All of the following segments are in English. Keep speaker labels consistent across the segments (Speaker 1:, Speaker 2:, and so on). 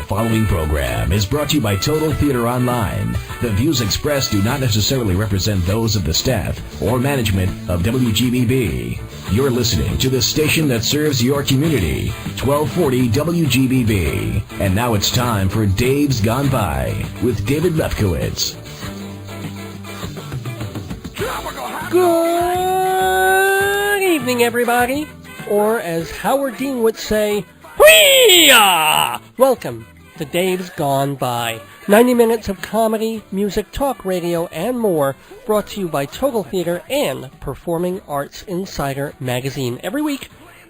Speaker 1: following program is brought to you by Total Theater Online. The views expressed do not necessarily represent those of the staff or management of WGBB. You're listening to the station that serves your community, 1240 WGBB. And now it's time for Dave's Gone By with David Lefkowitz.
Speaker 2: Good evening, everybody. Or as Howard Dean would say, Whee-ah! Welcome to Dave's Gone By. 90 minutes of comedy, music, talk radio, and more, brought to you by Total Theater and Performing Arts Insider magazine. Every week,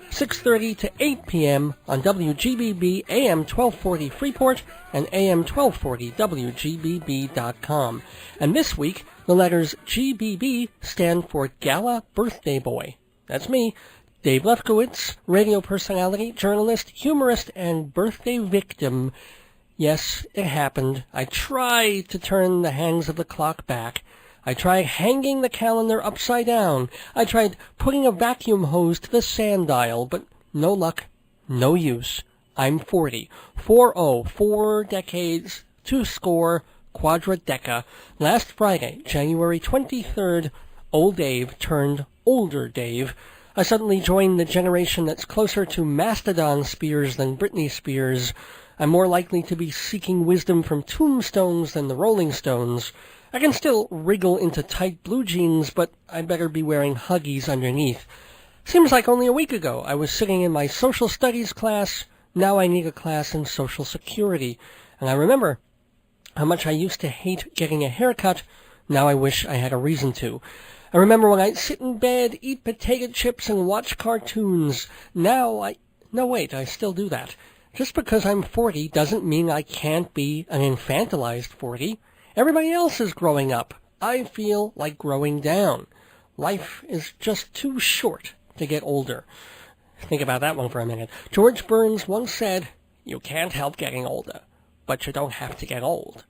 Speaker 2: 6:30 to 8 p.m. on WGBB-AM 1240 Freeport and AM 1240 WGBB.com. And this week, the letters GBB stand for Gala Birthday Boy. That's me, Dave Lefkowitz, radio personality, journalist, humorist, and birthday victim. Yes, it happened. I tried to turn the hands of the clock back. I tried hanging the calendar upside down. I tried putting a vacuum hose to the sand dial, but no luck, no use. I'm 40. 4-0, 4 decades, 2 score, quadra-deca. Last Friday, January 23rd, old Dave turned older Dave. I suddenly joined the generation that's closer to Mastodon Spears than Britney Spears. I'm more likely to be seeking wisdom from tombstones than the Rolling Stones. I can still wriggle into tight blue jeans, but I better be wearing Huggies underneath. Seems like only a week ago I was sitting in my social studies class. Now I need a class in social security. And I remember how much I used to hate getting a haircut. Now I wish I had a reason to. I remember when I'd sit in bed, eat potato chips, and watch cartoons. No, wait, I still do that. Just because I'm 40 doesn't mean I can't be an infantilized 40. Everybody else is growing up. I feel like growing down. Life is just too short to get older. Think about that one for a minute. George Burns once said, "You can't help getting older, but you don't have to get old."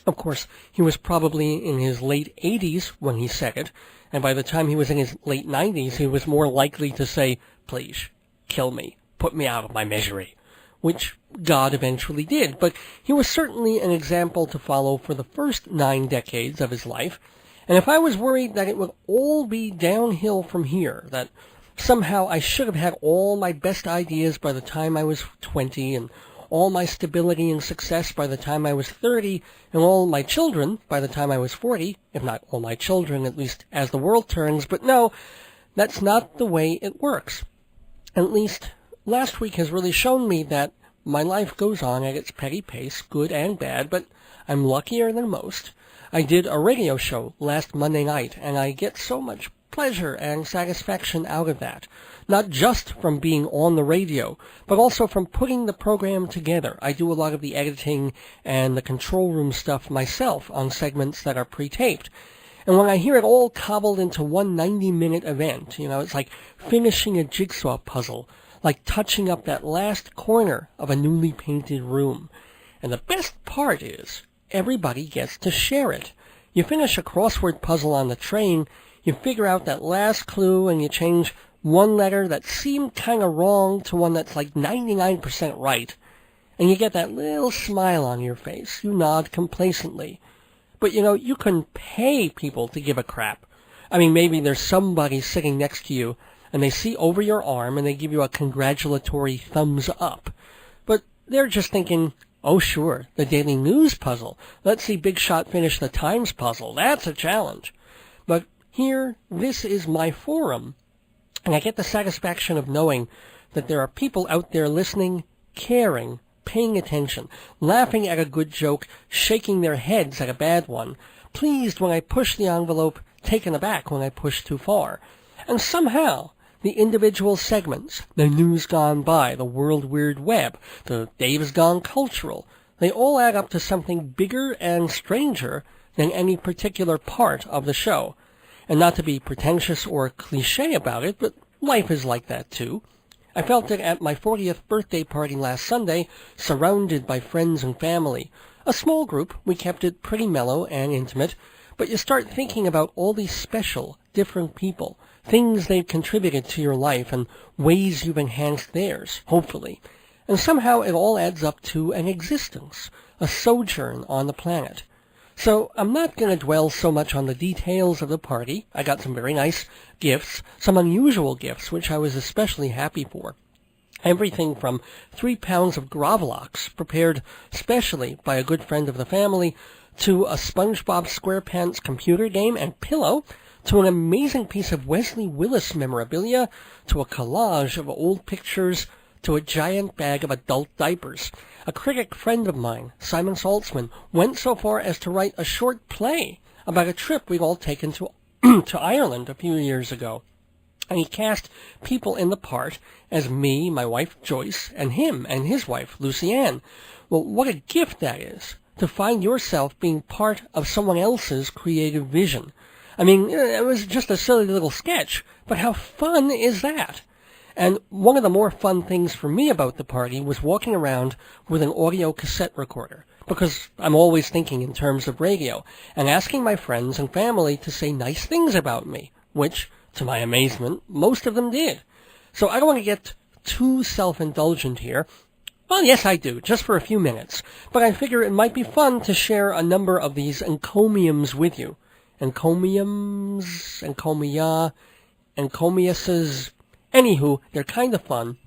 Speaker 2: Of course, he was probably in his late 80s when he said it, and by the time he was in his late 90s, he was more likely to say, "Please, kill me, put me out of my misery," which God eventually did. But he was certainly an example to follow for the first 9 decades of his life, and if I was worried that it would all be downhill from here, that somehow I should have had all my best ideas by the time I was 20, and all my stability and success by the time I was 30, and all my children by the time I was 40, if not all my children, at least as the world turns. But no, that's not the way it works. At least, last week has really shown me that my life goes on at its petty pace, good and bad, but I'm luckier than most. I did a radio show last Monday night, and I get so much pleasure and satisfaction out of that. Not just from being on the radio, but also from putting the program together. I do a lot of the editing and the control room stuff myself on segments that are pre-taped. And when I hear it all cobbled into one 90-minute event, it's like finishing a jigsaw puzzle, like touching up that last corner of a newly painted room. And the best part is, everybody gets to share it. You finish a crossword puzzle on the train, you figure out that last clue, and you change one letter that seemed kind of wrong to one that's like 99% right, and you get that little smile on your face. You nod complacently. But you couldn't pay people to give a crap. I mean, maybe there's somebody sitting next to you, and they see over your arm, and they give you a congratulatory thumbs up. But they're just thinking, oh sure, the Daily News puzzle. Let's see Big Shot finish the Times puzzle. That's a challenge. But here, this is my forum. And I get the satisfaction of knowing that there are people out there listening, caring, paying attention, laughing at a good joke, shaking their heads at a bad one, pleased when I push the envelope, taken aback when I push too far. And somehow, the individual segments, the News Gone By, the World Weird Web, the Dave's Gone Cultural, they all add up to something bigger and stranger than any particular part of the show. And not to be pretentious or cliché about it, but life is like that too. I felt it at my 40th birthday party last Sunday, surrounded by friends and family. A small group, we kept it pretty mellow and intimate, but you start thinking about all these special, different people, things they've contributed to your life and ways you've enhanced theirs, hopefully. and somehow it all adds up to an existence, a sojourn on the planet. So I'm not going to dwell so much on the details of the party. I got some very nice gifts, some unusual gifts, which I was especially happy for. Everything from 3 pounds of gravlax, prepared specially by a good friend of the family, to a SpongeBob SquarePants computer game and pillow, to an amazing piece of Wesley Willis memorabilia, to a collage of old pictures, to a giant bag of adult diapers. A critic friend of mine, Simon Saltzman, went so far as to write a short play about a trip we'd all taken to to Ireland a few years ago. And he cast people in the part as me, my wife Joyce, and him and his wife Lucianne. Well, what a gift that is, to find yourself being part of someone else's creative vision. I mean, it was just a silly little sketch, but how fun is that? And one of the more fun things for me about the party was walking around with an audio cassette recorder, because I'm always thinking in terms of radio, and asking my friends and family to say nice things about me, which, to my amazement, most of them did. So I don't want to get too self-indulgent here. Well, yes, I do, just for a few minutes, but I figure it might be fun to share a number of these encomiums with you. Encomiums, encomiuses. Anywho, they're kind of fun.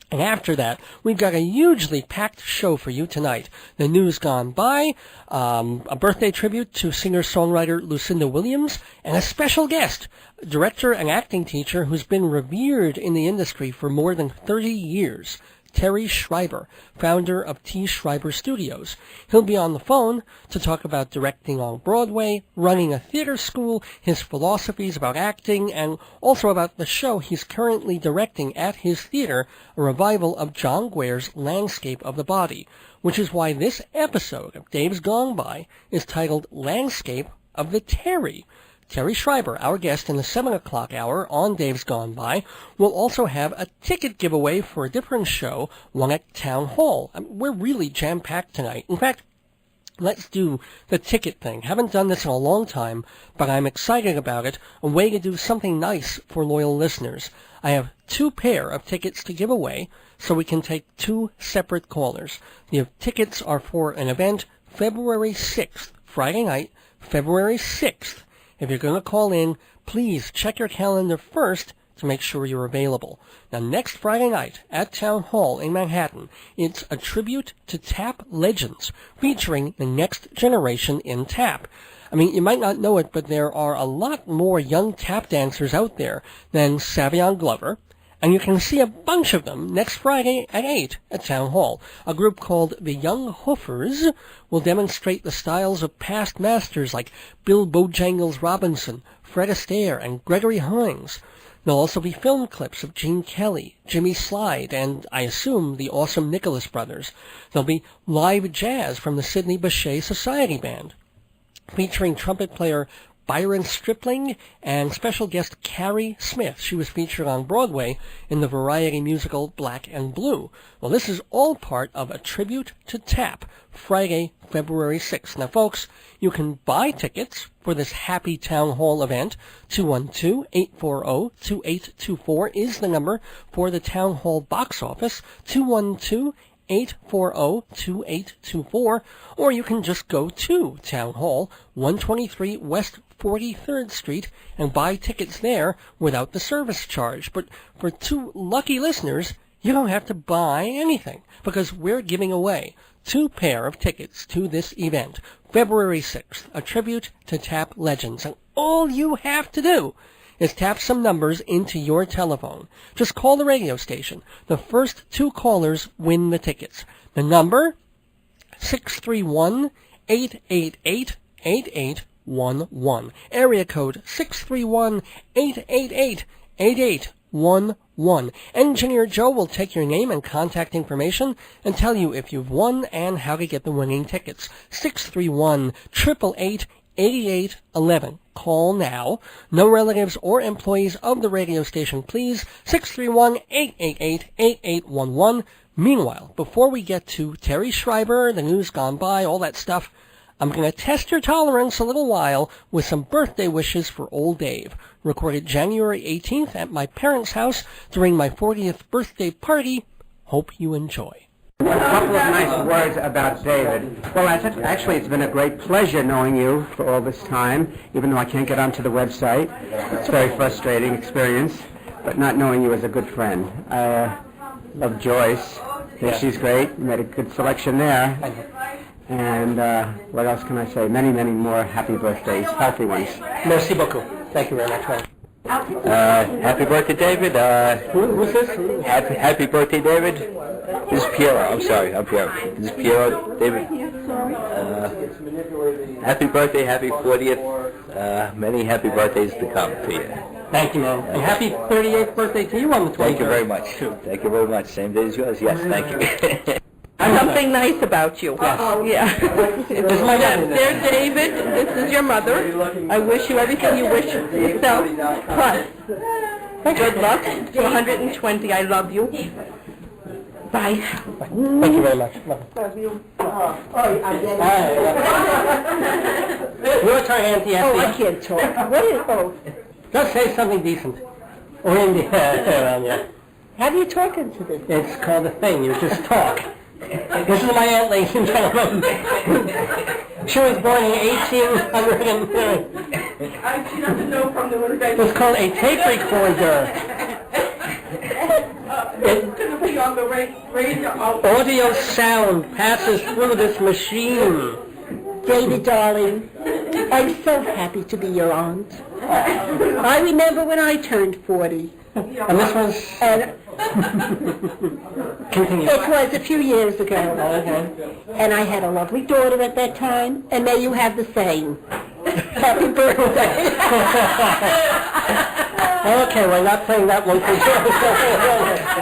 Speaker 2: And after that, we've got a hugely packed show for you tonight. The news gone by, a birthday tribute to singer-songwriter Lucinda Williams, and a special guest, director and acting teacher who's been revered in the industry for more than 30 years. Terry Schreiber, founder of T. Schreiber Studios. He'll be on the phone to talk about directing on Broadway, running a theater school, his philosophies about acting, and also about the show he's currently directing at his theater, a revival of John Guare's Landscape of the Body, which is why this episode of Dave's Gone By is titled Landscape of the Terry. Terry Schreiber, our guest in the 7 o'clock hour on Dave's Gone By, will also have a ticket giveaway for a different show, one at Town Hall. We're really jam-packed tonight. In fact, let's do the ticket thing. Haven't done this in a long time, but I'm excited about it. A way to do something nice for loyal listeners. I have 2 pair of tickets to give away, so we can take 2 separate callers. The tickets are for an event February 6th, Friday night, February 6th. If you're going to call in, please check your calendar first to make sure you're available. Now, next Friday night at Town Hall in Manhattan, it's a tribute to tap legends featuring the next generation in tap. I mean, you might not know it, but there are a lot more young tap dancers out there than Savion Glover, and you can see a bunch of them next Friday at 8 at Town Hall. A group called the Young Hoofers will demonstrate the styles of past masters like Bill Bojangles Robinson, Fred Astaire, and Gregory Hines. There'll also be film clips of Gene Kelly, Jimmy Slide, and, I assume, the awesome Nicholas Brothers. There'll be live jazz from the Sidney Bechet Society Band, featuring trumpet player Byron Stripling and special guest Carrie Smith. She was featured on Broadway in the variety musical Black and Blue. Well, this is all part of a tribute to tap, Friday, February 6th. Now, folks, you can buy tickets for this happy town hall event. 212-840-2824 is the number for the town hall box office. 212-840-2824, or you can just go to Town Hall, 123 West 43rd Street, and buy tickets there without the service charge. But for 2 lucky listeners, you don't have to buy anything, because we're giving away 2 pair of tickets to this event, February 6th, a tribute to tap legends. And all you have to do is tap some numbers into your telephone. Just call the radio station. The first 2 callers win the tickets. The number, 631-888-8811. Area code 631-888-8811. Engineer Joe will take your name and contact information and tell you if you've won and how to get the winning tickets. 631-888-8811. Call now. No relatives or employees of the radio station, please. 631-888-8811. Meanwhile, before we get to Terry Schreiber, the news gone by, all that stuff, I'm going to test your tolerance a little while with some birthday wishes for old Dave, recorded January 18th at my parents' house during my 40th birthday party. Hope you enjoy.
Speaker 3: A couple of nice words about David. Well, actually, it's been a great pleasure knowing you for all this time, even though I can't get onto the website. It's a very frustrating experience, but not knowing you as a good friend. I love Joyce. I think she's great. You made a good selection there. And what else can I say? Many, many more happy birthdays, healthy ones.
Speaker 2: Merci beaucoup. Thank you very much, man.
Speaker 4: Happy birthday, David.
Speaker 2: Who's this?
Speaker 4: Happy birthday, David. This is Piero. I'm sorry, I'm Piero. This is Piero, David. Happy birthday, happy 40th. Many happy birthdays to come to you.
Speaker 2: Thank you, man. And happy 38th birthday to you on the 23rd.
Speaker 4: Thank you very much. Thank you very much. Same day as yours. Yes, thank you.
Speaker 5: Something nice about you.
Speaker 2: Yes.
Speaker 5: Yeah.
Speaker 2: This is my dad.
Speaker 5: Dear David, this is your mother. I wish you everything you wish yourself. Plus, good luck to 120. I love you. Bye.
Speaker 2: Thank you very much. Love you. Your turn, Auntie.
Speaker 5: Oh, I can't talk. What is,
Speaker 2: Just say something decent. Or in the yeah.
Speaker 5: how do you talk into this?
Speaker 2: It's called a thing. You just talk. This is my aunt, ladies and gentlemen. She was born in 1800.
Speaker 5: She doesn't know from the little guy.
Speaker 2: It's called a tape recorder.
Speaker 5: It's going to be on the radio.
Speaker 2: Audio sound passes through this machine.
Speaker 6: David, darling, I'm so happy to be your aunt. I remember when I turned 40.
Speaker 2: And this was... Continue.
Speaker 6: It was a few years ago.
Speaker 2: Okay.
Speaker 6: And I had a lovely daughter at that time, and may you have the same. Happy birthday.
Speaker 2: Okay, we're not playing that one for sure.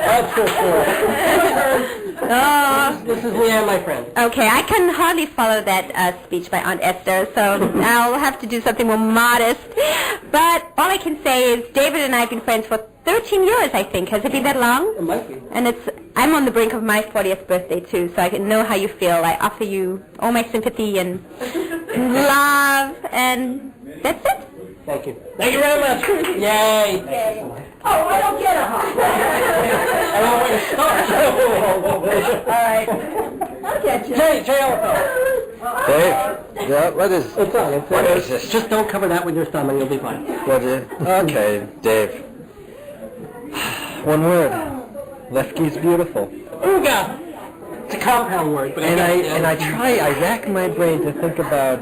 Speaker 2: That's for sure. This is Leanne, my friend.
Speaker 7: Okay, I can hardly follow that speech by Aunt Esther, so I'll have to do something more modest. But all I can say is David and I have been friends for 13 years, I think. Has it been that long?
Speaker 2: It might be.
Speaker 7: And I'm on the brink of my 40th birthday, too, so I can know how you feel. I offer you all my sympathy and love, and that's it.
Speaker 2: Thank you. Thank you very much. Yay.
Speaker 6: Oh, I don't get a hug.
Speaker 2: I don't know where to start.
Speaker 6: All right. I'll get you.
Speaker 2: Jay Auerfeld.
Speaker 4: Dave, yeah, what is
Speaker 2: What is this? Just don't cover that with your thumb and you'll be fine.
Speaker 4: What is it? Okay, Dave. One word. Lefkowitz beautiful.
Speaker 2: Ooga. It's a compound word, but
Speaker 4: I rack my brain to think about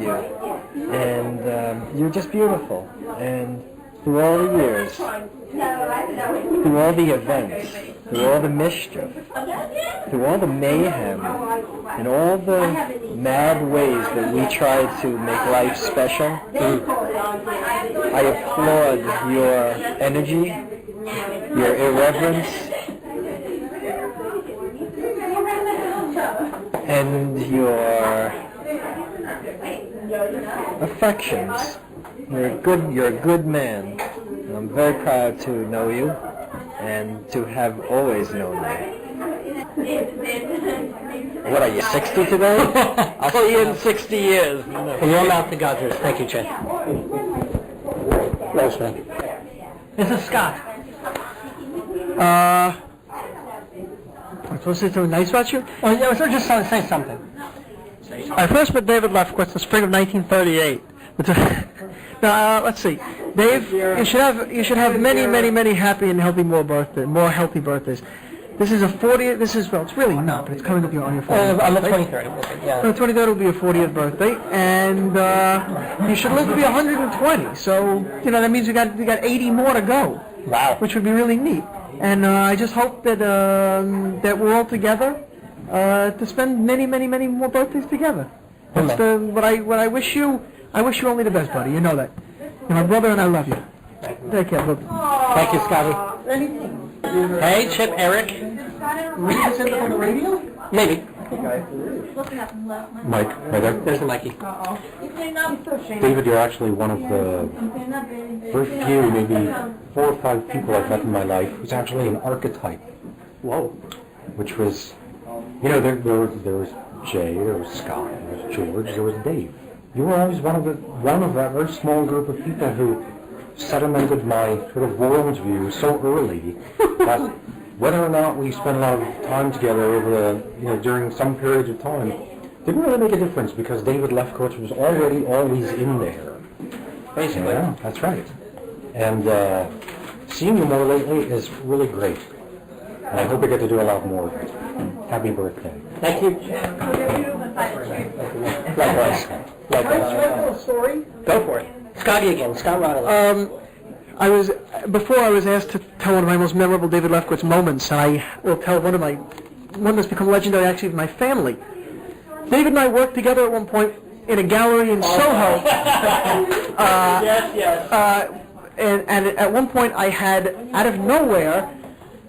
Speaker 4: you, and you're just beautiful. And through all the years, through all the events, through all the mischief, through all the mayhem, and all the mad ways that we try to make life special, I applaud your energy, your irreverence, and your affections. You're a good man. And I'm very proud to know you and to have always known you. What are you, 60 today? I'll see you in 60 years.
Speaker 2: From your mouth to God's ears. Thank you, Jay. Thanks, man. This is Scott.
Speaker 3: I'm supposed to say something nice about you?
Speaker 2: Oh, yeah, so just say something.
Speaker 3: I first met David Lefkowitz in the spring of 1938. Now, let's see. Dave, you should have many happy and healthy more healthy birthdays. This is a 40th. Well, it's really not, but it's coming up on your 40th.
Speaker 2: On the 23rd. Yeah.
Speaker 3: On the 23rd will be your 40th birthday, and you should live to be 120. So that means we got 80 more to go.
Speaker 2: Wow.
Speaker 3: Which would be really neat. And I just hope that we're all together to spend many more birthdays together. That's what I wish you. I wish you only the best, buddy. You know that. You're my brother, and I love you. Take care.
Speaker 2: Thank you, Scotty. Hey, Chip, Eric.
Speaker 3: We can send it on the radio?
Speaker 2: Maybe.
Speaker 8: Mike, right there.
Speaker 2: There's the Mikey.
Speaker 8: David, you're actually one of the very few, maybe 4 or 5 people I've met in my life who's actually an archetype.
Speaker 2: Whoa.
Speaker 8: Which was, there was Jay, there was Scott, there was George, there was Dave. You were always one of that very small group of people who sedimented my sort of worldview so early that whether or not we spent a lot of time together over during some periods of time, didn't really make a difference because David Lefkowitz was already always in there.
Speaker 2: Basically.
Speaker 8: Yeah, that's right. And seeing you more lately is really great. And I hope we get to do a lot more of it. Happy birthday.
Speaker 2: Thank you. Likewise.
Speaker 4: Likewise. Story?
Speaker 2: Go for it. Scotty again. Scott Rodolitz.
Speaker 4: Before I was asked to tell one of my most memorable David Lefkowitz moments, and I will tell one that's become legendary actually in my family. David and I worked together at one point in a gallery in Soho. And at one point I had, out of nowhere,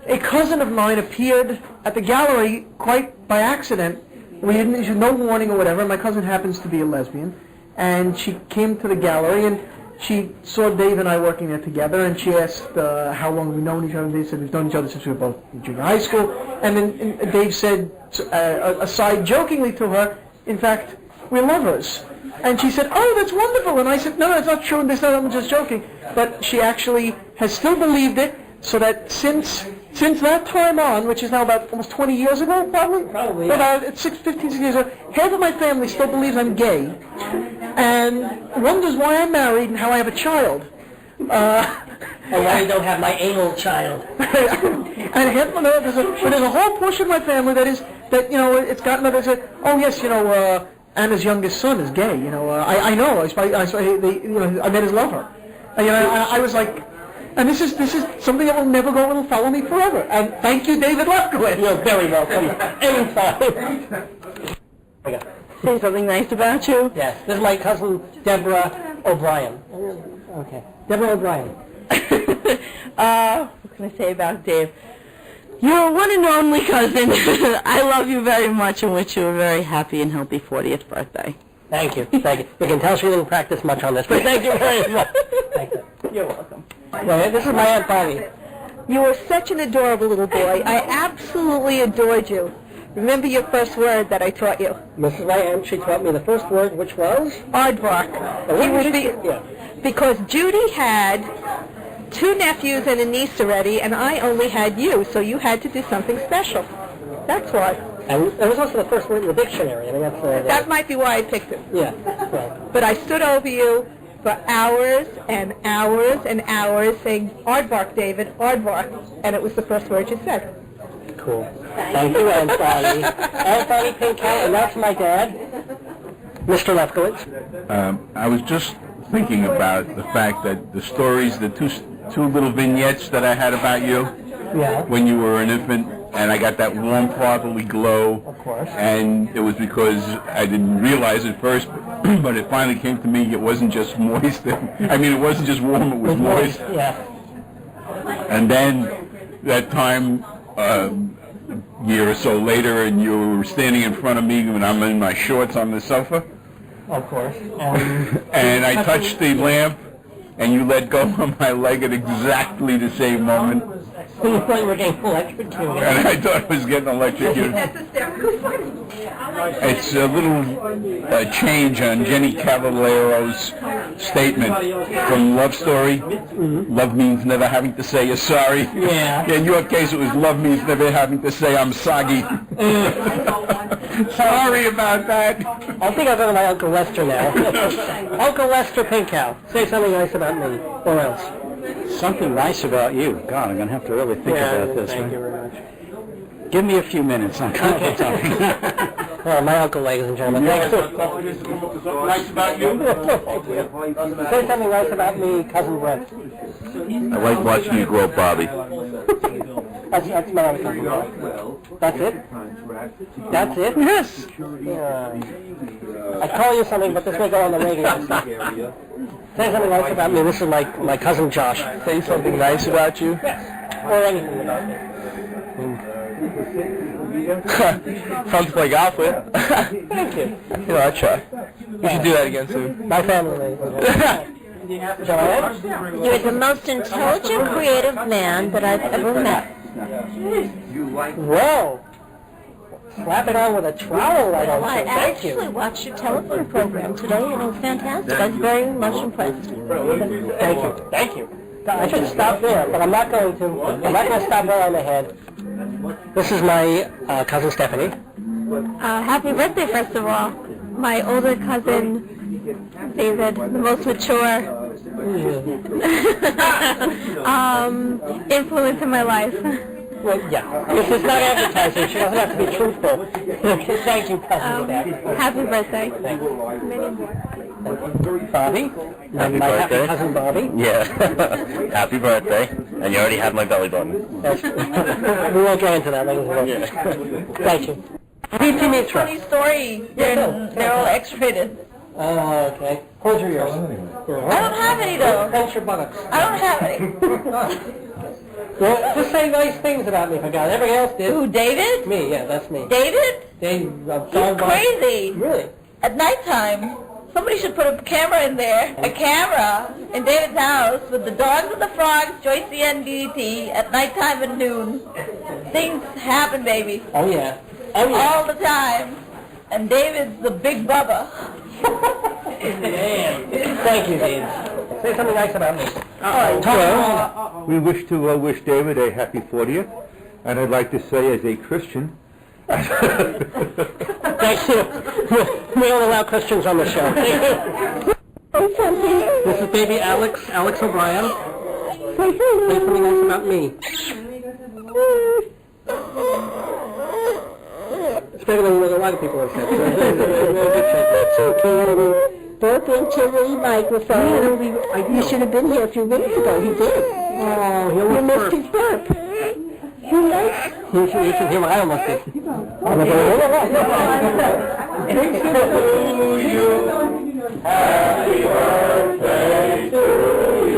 Speaker 4: a cousin of mine appeared at the gallery quite by accident. We didn't, no warning or whatever. My cousin happens to be a lesbian, and she came to the gallery and she saw Dave and I working there together, and she asked how long we've known each other. They said we've known each other since we were both in junior high school. And then Dave said, aside jokingly to her, in fact, we're lovers. And she said, oh, that's wonderful. And I said, no, that's not true. And they said, I'm just joking. But she actually has still believed it, so that since that time on, which is now about almost 20 years ago, probably yeah. About 15, 16 years ago, half of my family still believes I'm gay, and wonders why I'm married and how I have a child.
Speaker 2: And why you don't have my anal child.
Speaker 4: And half of there's a whole portion of my family it's gotten they say, oh yes, Anna's youngest son is gay. I know. I met his lover. I was like. And this is something that will never go, it'll follow me forever. And thank you, David Lefkowitz.
Speaker 2: You're very welcome. Anytime.
Speaker 5: Say something nice about you.
Speaker 2: Yes, this is my cousin, Deborah O'Brien. Okay, Deborah O'Brien.
Speaker 5: What can I say about Dave? You're one and only cousin. I love you very much and wish you a very happy and healthy 40th birthday.
Speaker 2: Thank you. Thank you. You can tell she didn't practice much on this, but thank you very much. Thank you.
Speaker 5: You're welcome.
Speaker 2: Well, this is my Aunt Patty.
Speaker 5: You were such an adorable little boy. I absolutely adored you. Remember your first word that I taught you?
Speaker 2: Mrs. My aunt, she taught me the first word, which was?
Speaker 5: Aardvark. Because Judy had 2 nephews and a niece already, and I only had you, so you had to do something special. That's why.
Speaker 2: And it was also the first word in the dictionary. I mean,
Speaker 5: that might be why I picked it.
Speaker 2: Yeah. Well.
Speaker 5: But I stood over you for hours and hours and hours saying, aardvark, David, aardvark. And it was the first word you said.
Speaker 2: Cool. Thank you, Aunt Patty. Aunt Patty Pinkow, and that's my dad, Mr. Lefkowitz.
Speaker 9: I was just thinking about the fact that the stories, the two little vignettes that I had about you when you were an infant, and I got that warm fatherly glow.
Speaker 2: Of course.
Speaker 9: And it was because I didn't realize it first, but it finally came to me. It wasn't just moist. I mean, it wasn't just warm. It was moist.
Speaker 2: Yeah.
Speaker 9: And then that time, a year or so later, and you were standing in front of me when I'm in my shorts on the sofa.
Speaker 2: Of course.
Speaker 9: And I touched the lamp, and you let go of my leg at exactly the same moment.
Speaker 2: You thought you were getting electrocuted.
Speaker 9: And I thought I was getting electrocuted. It's a little change on Jenny Cavaliero's statement from Love Story. Love means never having to say you're sorry.
Speaker 2: Yeah.
Speaker 9: In your case, it was love means never having to say I'm soggy. Sorry about that.
Speaker 2: I think I'll go to my Uncle Lester now. Uncle Lester Pinkow, say something nice about me, or else.
Speaker 8: Something nice about you. God, I'm going to have to really think about this.
Speaker 2: Thank you very much.
Speaker 8: Give me a few minutes. I'm kind of talking.
Speaker 2: Well, my uncle, ladies and gentlemen. Thank you.
Speaker 9: Nice about you.
Speaker 2: Say something nice about me, Cousin Brent.
Speaker 9: I like watching you grow up, Bobby.
Speaker 2: That's my other cousin. That's it? That's it?
Speaker 4: Yes.
Speaker 2: I call you something, but this may go on the radio. Say something nice about me. This is my cousin Josh.
Speaker 4: Say something nice about you?
Speaker 2: Or anything about me.
Speaker 4: Fun to play golf with.
Speaker 2: Thank you.
Speaker 4: I try. We should do that again soon.
Speaker 2: My family, ladies and gentlemen. Joanne?
Speaker 7: You're the most intelligent, creative man that I've ever met.
Speaker 2: Whoa! Slap it on with a trowel, I don't
Speaker 7: I
Speaker 2: think. Thank you.
Speaker 7: actually watched your telephone program today, and it was fantastic. I was very much impressed.
Speaker 2: Thank you. Thank you. I should stop there, but I'm not going to. I'm not going to stop right on the head. This is my cousin Stefanie.
Speaker 7: Happy birthday, first of all. My older cousin, David, the most mature influence in my life.
Speaker 2: Well, yeah. This is not advertising. She doesn't have to be truthful. Thank you, cousin. for that.
Speaker 7: Happy birthday.
Speaker 2: Thank you.
Speaker 7: Many more.
Speaker 2: Bobby.
Speaker 10: Happy
Speaker 2: my
Speaker 10: birthday.
Speaker 2: happy cousin Bobby.
Speaker 10: Yeah. Happy birthday. And you already have my belly button.
Speaker 2: That's, we won't get into that.
Speaker 10: Yeah.
Speaker 2: Thank you. Diditi, Mitra.
Speaker 5: Funny story. They're all X-rated.
Speaker 2: Oh, okay. Where's your ears?
Speaker 5: I don't have any though.
Speaker 2: Thanks your buttocks.
Speaker 5: I don't have any.
Speaker 2: Well, just say nice things about me, for God. Everybody else did.
Speaker 5: Who, David?
Speaker 2: Me, yeah, that's me.
Speaker 5: David?
Speaker 2: Dave,
Speaker 5: He's crazy.
Speaker 2: Really?
Speaker 5: At nighttime, somebody should put a camera in there. A camera in David's house with the dogs and the frogs, Joyce and Diditi, at nighttime and noon. Things happen, baby.
Speaker 2: Oh, yeah. Oh, yeah.
Speaker 5: All the time. And David's the big bubba.
Speaker 2: Man. Thank you, Dave. Say something nice about me.
Speaker 11: Well, we wish to wish David a happy 40th, and I'd like to say as a Christian...
Speaker 2: Thank you. We don't allow Christians on the show. This is baby Alex O'Brien. Say something nice about me. It's better than what a lot of people have said.
Speaker 6: Burp into the microphone. You should have been here a few minutes ago. He did.
Speaker 2: Oh, he
Speaker 6: You
Speaker 2: almost
Speaker 6: missed
Speaker 2: burped.
Speaker 6: his burp. You liked
Speaker 2: You should hear what I almost did.
Speaker 11: Happy birthday to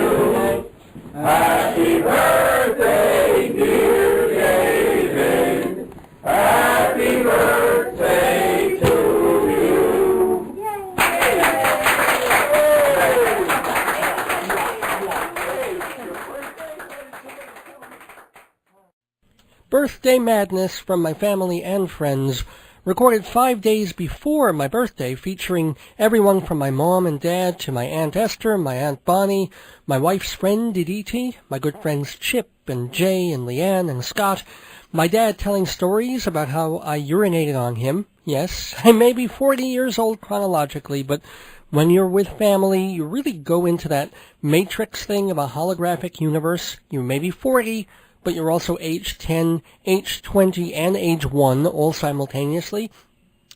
Speaker 11: you. Happy birthday, dear David. Happy birthday to you.
Speaker 2: Birthday Madness from my family and friends, recorded 5 days before my birthday, featuring everyone from my mom and dad to my Aunt Esther, my Aunt Bonnie, my wife's friend Diditi, my good friends Chip and Jay and Leanne and Scott, my dad telling stories about how I urinated on him. Yes, I may be 40 years old chronologically, but when you're with family, you really go into that matrix thing of a holographic universe. You may be 40, but you're also age 10, age 20, and age 1 all simultaneously.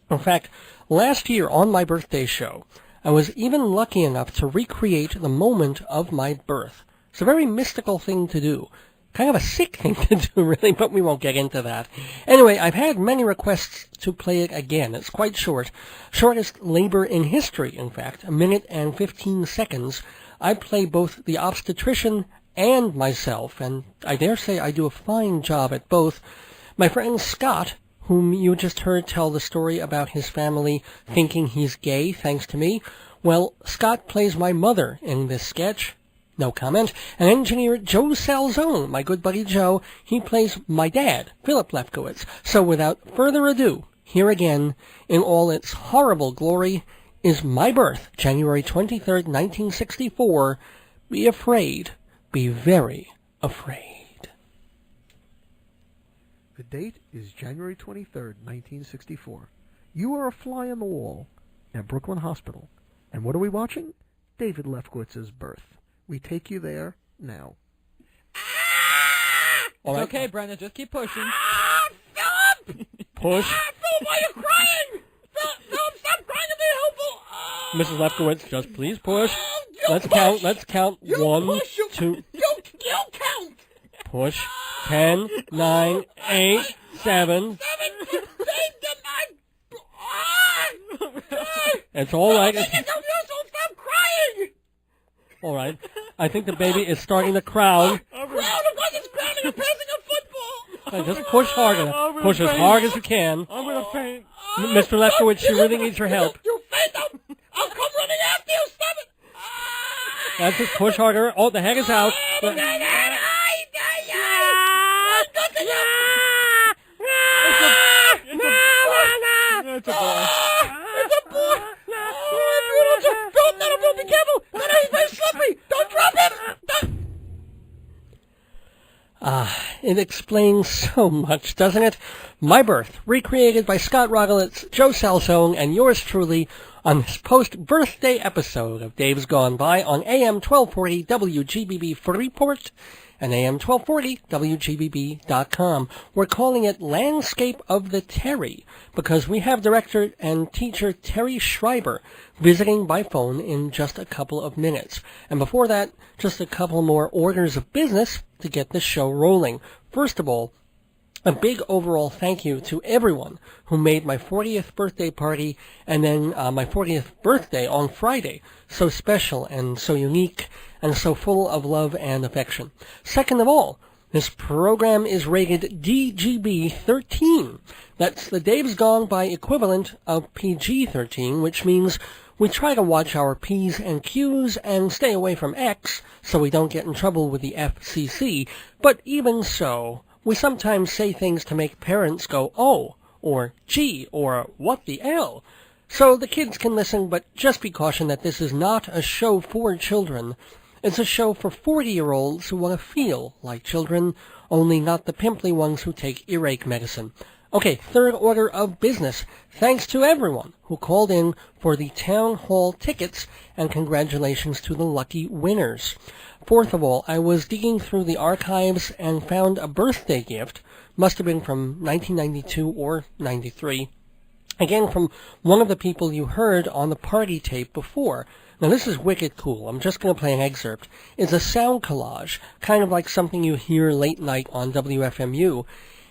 Speaker 2: In fact, last year on my birthday show, I was even lucky enough to recreate the moment of my birth. It's a very mystical thing to do. Kind of a sick thing to do, really, but we won't get into that. Anyway, I've had many requests to play it again. It's quite short. Shortest labor in history, in fact. 1 minute and 15 seconds. I play both the obstetrician and myself, and I dare say I do a fine job at both. My friend Scott, whom you just heard tell the story about his family thinking he's gay thanks to me, well, Scott plays my mother in this sketch. No comment. And engineer Joe Salzone, my good buddy Joe, he plays my dad, Philip Lefkowitz. So without further ado, here again, in all its horrible glory, is my birth, January 23rd, 1964. Be afraid. Be very afraid.
Speaker 12: The date is January 23rd, 1964. You are a fly on the wall at Brooklyn Hospital. And what are we watching? David Lefkowitz's birth. We take you there now.
Speaker 2: All right.
Speaker 13: Okay, Brenda, just keep pushing.
Speaker 5: Philip!
Speaker 2: Push.
Speaker 5: Philip, why are you crying? Philip, stop crying and be helpful.
Speaker 2: Mrs. Lefkowitz, just please push. Let's count. Let's count.
Speaker 5: You
Speaker 2: 1,
Speaker 5: push,
Speaker 2: 2.
Speaker 5: You count.
Speaker 2: Push. 10, 9, 8, 7. It's all right.
Speaker 5: Stop crying.
Speaker 2: All right. I think the baby is starting to crown.
Speaker 5: Crown, of course it's crowning. You're passing a football.
Speaker 2: Just push harder. Push as hard as you can.
Speaker 13: I'm going to faint.
Speaker 2: Mr. Lefkowitz, she really needs your help.
Speaker 5: You faint. I'll come running after you. Stop it.
Speaker 2: That's just push harder. Oh, the head is out.
Speaker 13: It's a boy.
Speaker 5: It's a boy. Oh, be careful. No, he's very slippery. Don't drop him.
Speaker 2: It explains so much, doesn't it? My Birth, recreated by Scott Rodolitz, Joe Salzone, and yours truly on this post-birthday episode of Dave's Gone By on AM 1240 WGBB Freeport and AM 1240 WGBB.com. We're calling it Landscape of the Terry because we have director and teacher Terry Schreiber visiting by phone in just a couple of minutes. And before that, just a couple more orders of business to get this show rolling. First of all, a big overall thank you to everyone who made my 40th birthday party and then my 40th birthday on Friday so special and so unique and so full of love and affection. Second of all, this program is rated DGB-13. That's the Dave's Gone By equivalent of PG-13, which means we try to watch our P's and Q's and stay away from X so we don't get in trouble with the FCC. But even so, we sometimes say things to make parents go, oh, or gee, or what the L. So the kids can listen, but just be cautioned that this is not a show for children. It's a show for 40-year-olds who want to feel like children, only not the pimply ones who take earache medicine. Okay, third order of business. Thanks to everyone who called in for the town hall tickets, and congratulations to the lucky winners. Fourth of all, I was digging through the archives and found a birthday gift, must have been from 1992 or 93, again from one of the people you heard on the party tape before. Now this is wicked cool. I'm just going to play an excerpt. It's a sound collage, kind of like something you hear late night on WFMU.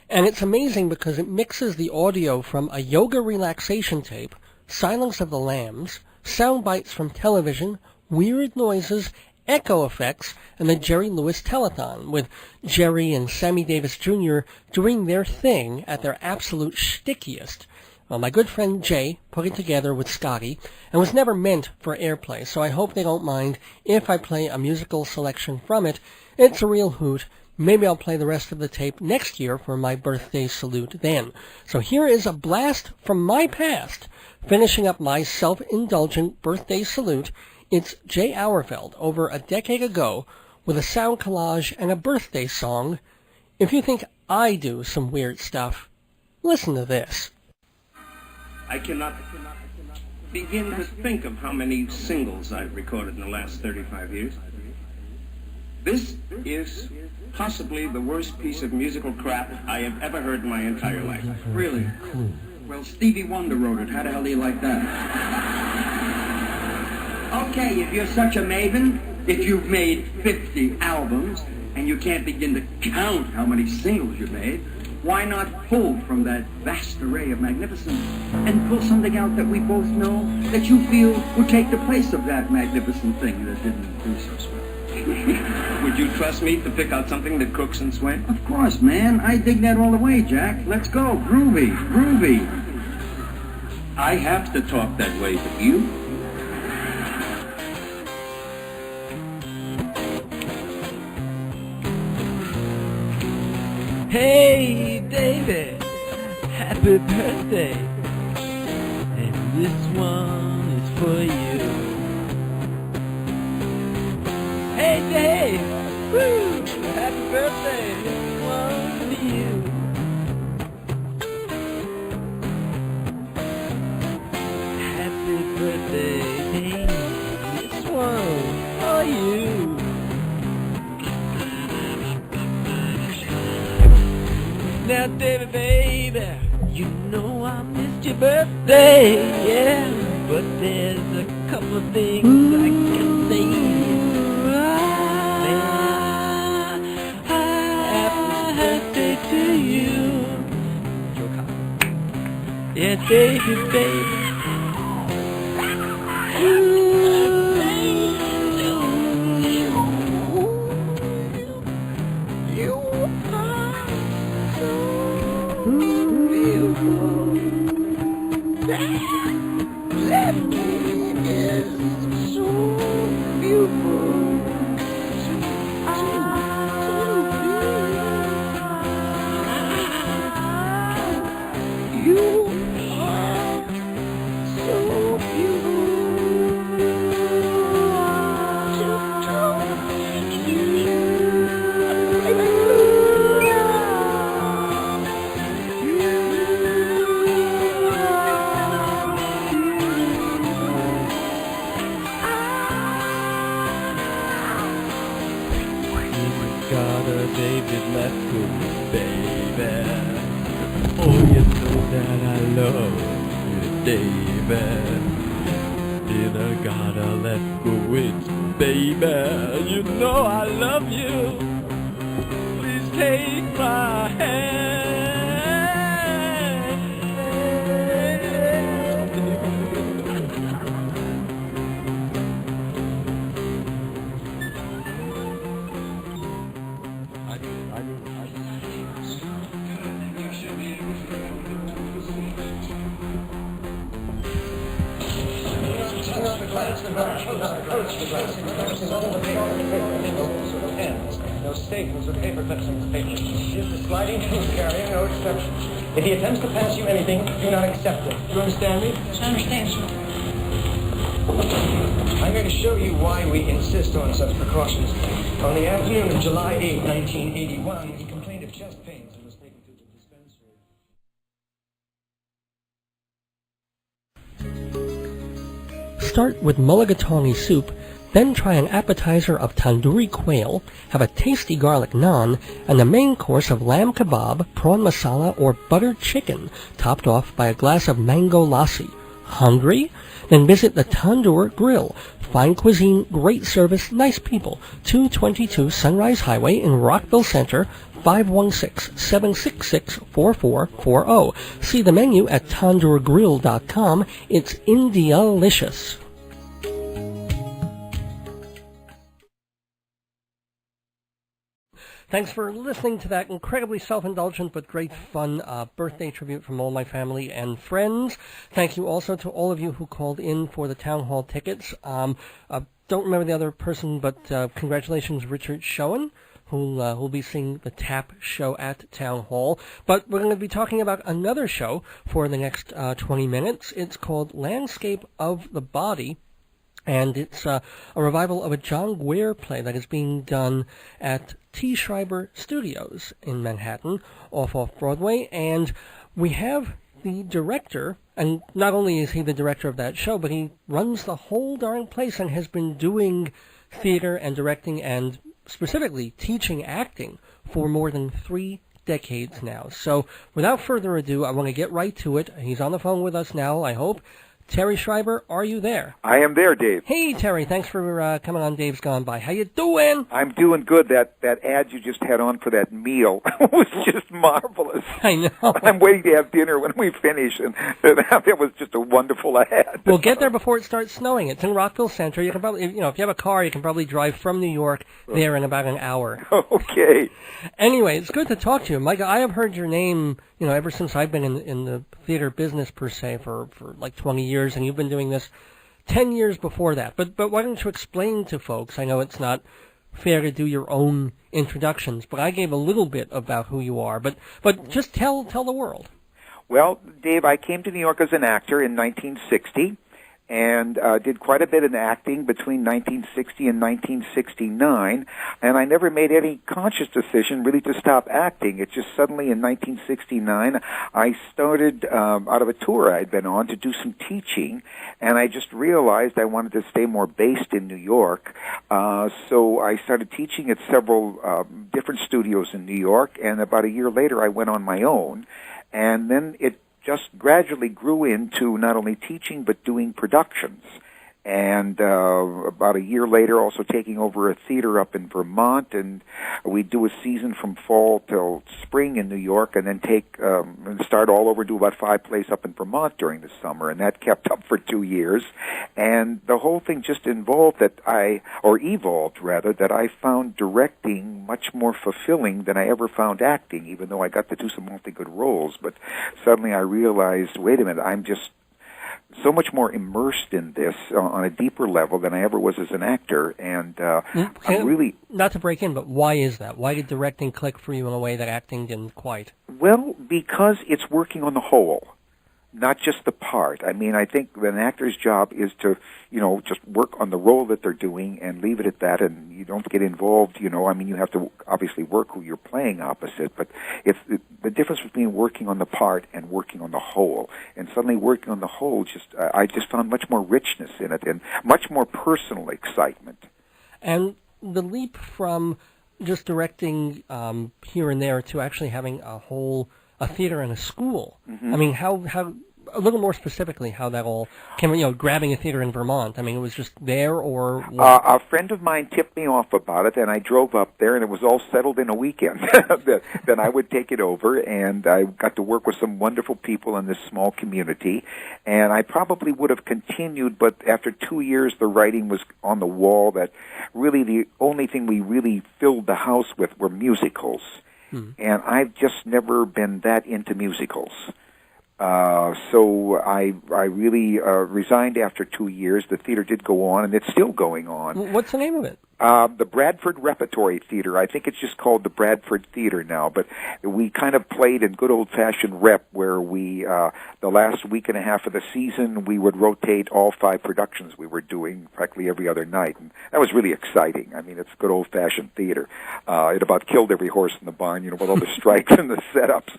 Speaker 2: And it's amazing because it mixes the audio from a yoga relaxation tape, Silence of the Lambs, sound bites from television, weird noises, echo effects, and the Jerry Lewis Telethon, with Jerry and Sammy Davis Jr. doing their thing at their absolute stickiest. Well, my good friend Jay put it together with Scotty, and was never meant for airplay, so I hope they don't mind if I play a musical selection from it. It's a real hoot. Maybe I'll play the rest of the tape next year for my birthday salute then. So here is a blast from my past, finishing up my self-indulgent birthday salute. It's Jay Auerfeld over a decade ago with a sound collage and a birthday song. If you think I do some weird stuff, listen to this.
Speaker 14: I cannot begin to think of how many singles I've recorded in the last 35 years. This is possibly the worst piece of musical crap I have ever heard in my entire life.
Speaker 15: Really? Well, Stevie Wonder wrote it. How the hell do you like that? Okay, if you're such a maven, if you've made 50 albums, and you can't begin to count how many singles you've made, why not pull from that vast array of magnificence and pull something out that we both know that you feel would take the place of that magnificent thing that didn't do so swell?
Speaker 14: Would you trust me to pick out something that cooks and sweats?
Speaker 15: Of course, man. I dig that all the way, Jack. Let's go. Groovy. Groovy.
Speaker 14: I have to talk that way to you.
Speaker 16: Hey, David, happy birthday, and this one is for you. Hey, Dave, woo, happy birthday, this one for you. Happy birthday, Dave, this one for you. Now, David, baby, you know I missed your birthday, yeah, but there's a couple of things I can say. Happy birthday to you. Yeah, David, baby. got a David Lefkowitz, baby. Oh, you know that I love you, David. In a got a Lefkowitz, baby. You know I love you. Please take my hand.
Speaker 4: No staples or paper clips on his paper. Here's the sliding tool carrier, no exceptions. If he attempts to pass you anything, do not accept it. Do you understand me?
Speaker 5: I understand, sir.
Speaker 4: I'm going to show you why we insist on such precautions. On the afternoon of July 8, 1981, he complained of chest pains and was taken to the dispensary.
Speaker 2: Start with mulligatawny soup, then try an appetizer of tandoori quail, have a tasty garlic naan, and the main course of lamb kebab, prawn masala, or buttered chicken, topped off by a glass of mango lassi. Hungry? Then visit the Tandoor Grill. Fine cuisine, great service, nice people. 222 Sunrise Highway in Rockville Center, 516-766-4440. See the menu at tandoorgrill.com. It's India-licious. Thanks for listening to that incredibly self-indulgent but great fun birthday tribute from all my family and friends. Thank you also to all of you who called in for the town hall tickets. Don't remember the other person, but congratulations, Richard Schoen, who'll be seeing the TAP show at Town Hall. But we're going to be talking about another show for the next 20 minutes. It's called Landscape of the Body. And it's a revival of a John Guare play that is being done at T. Schreiber Studios in Manhattan, off Broadway. And we have the director, and not only is he the director of that show, but he runs the whole darn place and has been doing theater and directing and specifically teaching acting for more than 3 decades now. So without further ado, I want to get right to it. He's on the phone with us now, I hope. Terry Schreiber, are you there?
Speaker 17: I am there, Dave.
Speaker 2: Hey, Terry, thanks for coming on Dave's Gone By. How you doing?
Speaker 17: I'm doing good. That ad you just had on for that meal was just marvelous.
Speaker 2: I know.
Speaker 17: I'm waiting to have dinner when we finish, and that was just a wonderful ad.
Speaker 2: We'll get there before it starts snowing. It's in Rockville Center. You can probably, if you have a car, you can probably drive from New York there in about an hour.
Speaker 17: Okay.
Speaker 2: Anyway, it's good to talk to you. Mike, I have heard your name, ever since I've been in the theater business, per se, for like 20 years. And you've been doing this 10 years before that. But why don't you explain to folks? I know it's not fair to do your own introductions, but I gave a little bit about who you are. But just tell the world.
Speaker 17: Well, Dave, I came to New York as an actor in 1960 and did quite a bit in acting between 1960 and 1969, and I never made any conscious decision really to stop acting. It just suddenly in 1969 I started out of a tour I'd been on to do some teaching, and I just realized I wanted to stay more based in New York, so I started teaching at several different studios in New York, and about a year later I went on my own, and then it just gradually grew into not only teaching but doing productions. And about a year later, also taking over a theater up in Vermont, and we do a season from fall till spring in New York, and then and start all over, do about 5 plays up in Vermont during the summer, and that kept up for 2 years. And the whole thing just evolved that I found directing much more fulfilling than I ever found acting, even though I got to do some awfully good roles. But suddenly I realized, wait a minute, I'm just so much more immersed in this on a deeper level than I ever was as an actor, and I'm really...
Speaker 2: Not to break in, but why is that? Why did directing click for you in a way that acting didn't quite?
Speaker 17: Well, because it's working on the whole, not just the part. I mean, I think an actor's job is to, just work on the role that they're doing and leave it at that, and you don't get involved, I mean, you have to obviously work who you're playing opposite, but it's the difference between working on the part and working on the whole. And suddenly working on the whole, I just found much more richness in it and much more personal excitement.
Speaker 2: And the leap from just directing here and there to actually having a theater and a school.
Speaker 17: Mhm.
Speaker 2: I mean, how a little more specifically how that all came, grabbing a theater in Vermont. I mean, it was just there or what?
Speaker 17: A friend of mine tipped me off about it, and I drove up there, and it was all settled in a weekend. Then I would take it over, and I got to work with some wonderful people in this small community, and I probably would have continued, but after 2 years, the writing was on the wall that really the only thing we really filled the house with were musicals. And I've just never been that into musicals. So I really resigned after 2 years. The theater did go on, and it's still going on.
Speaker 2: What's the name of it?
Speaker 17: The Bradford Repertory Theater. I think it's just called the Bradford Theater now, but we kind of played in good old-fashioned rep where we, the last week and a half of the season, we would rotate all 5 productions we were doing practically every other night, and that was really exciting. I mean, it's good old-fashioned theater. It about killed every horse in the barn, with all the strikes and the setups,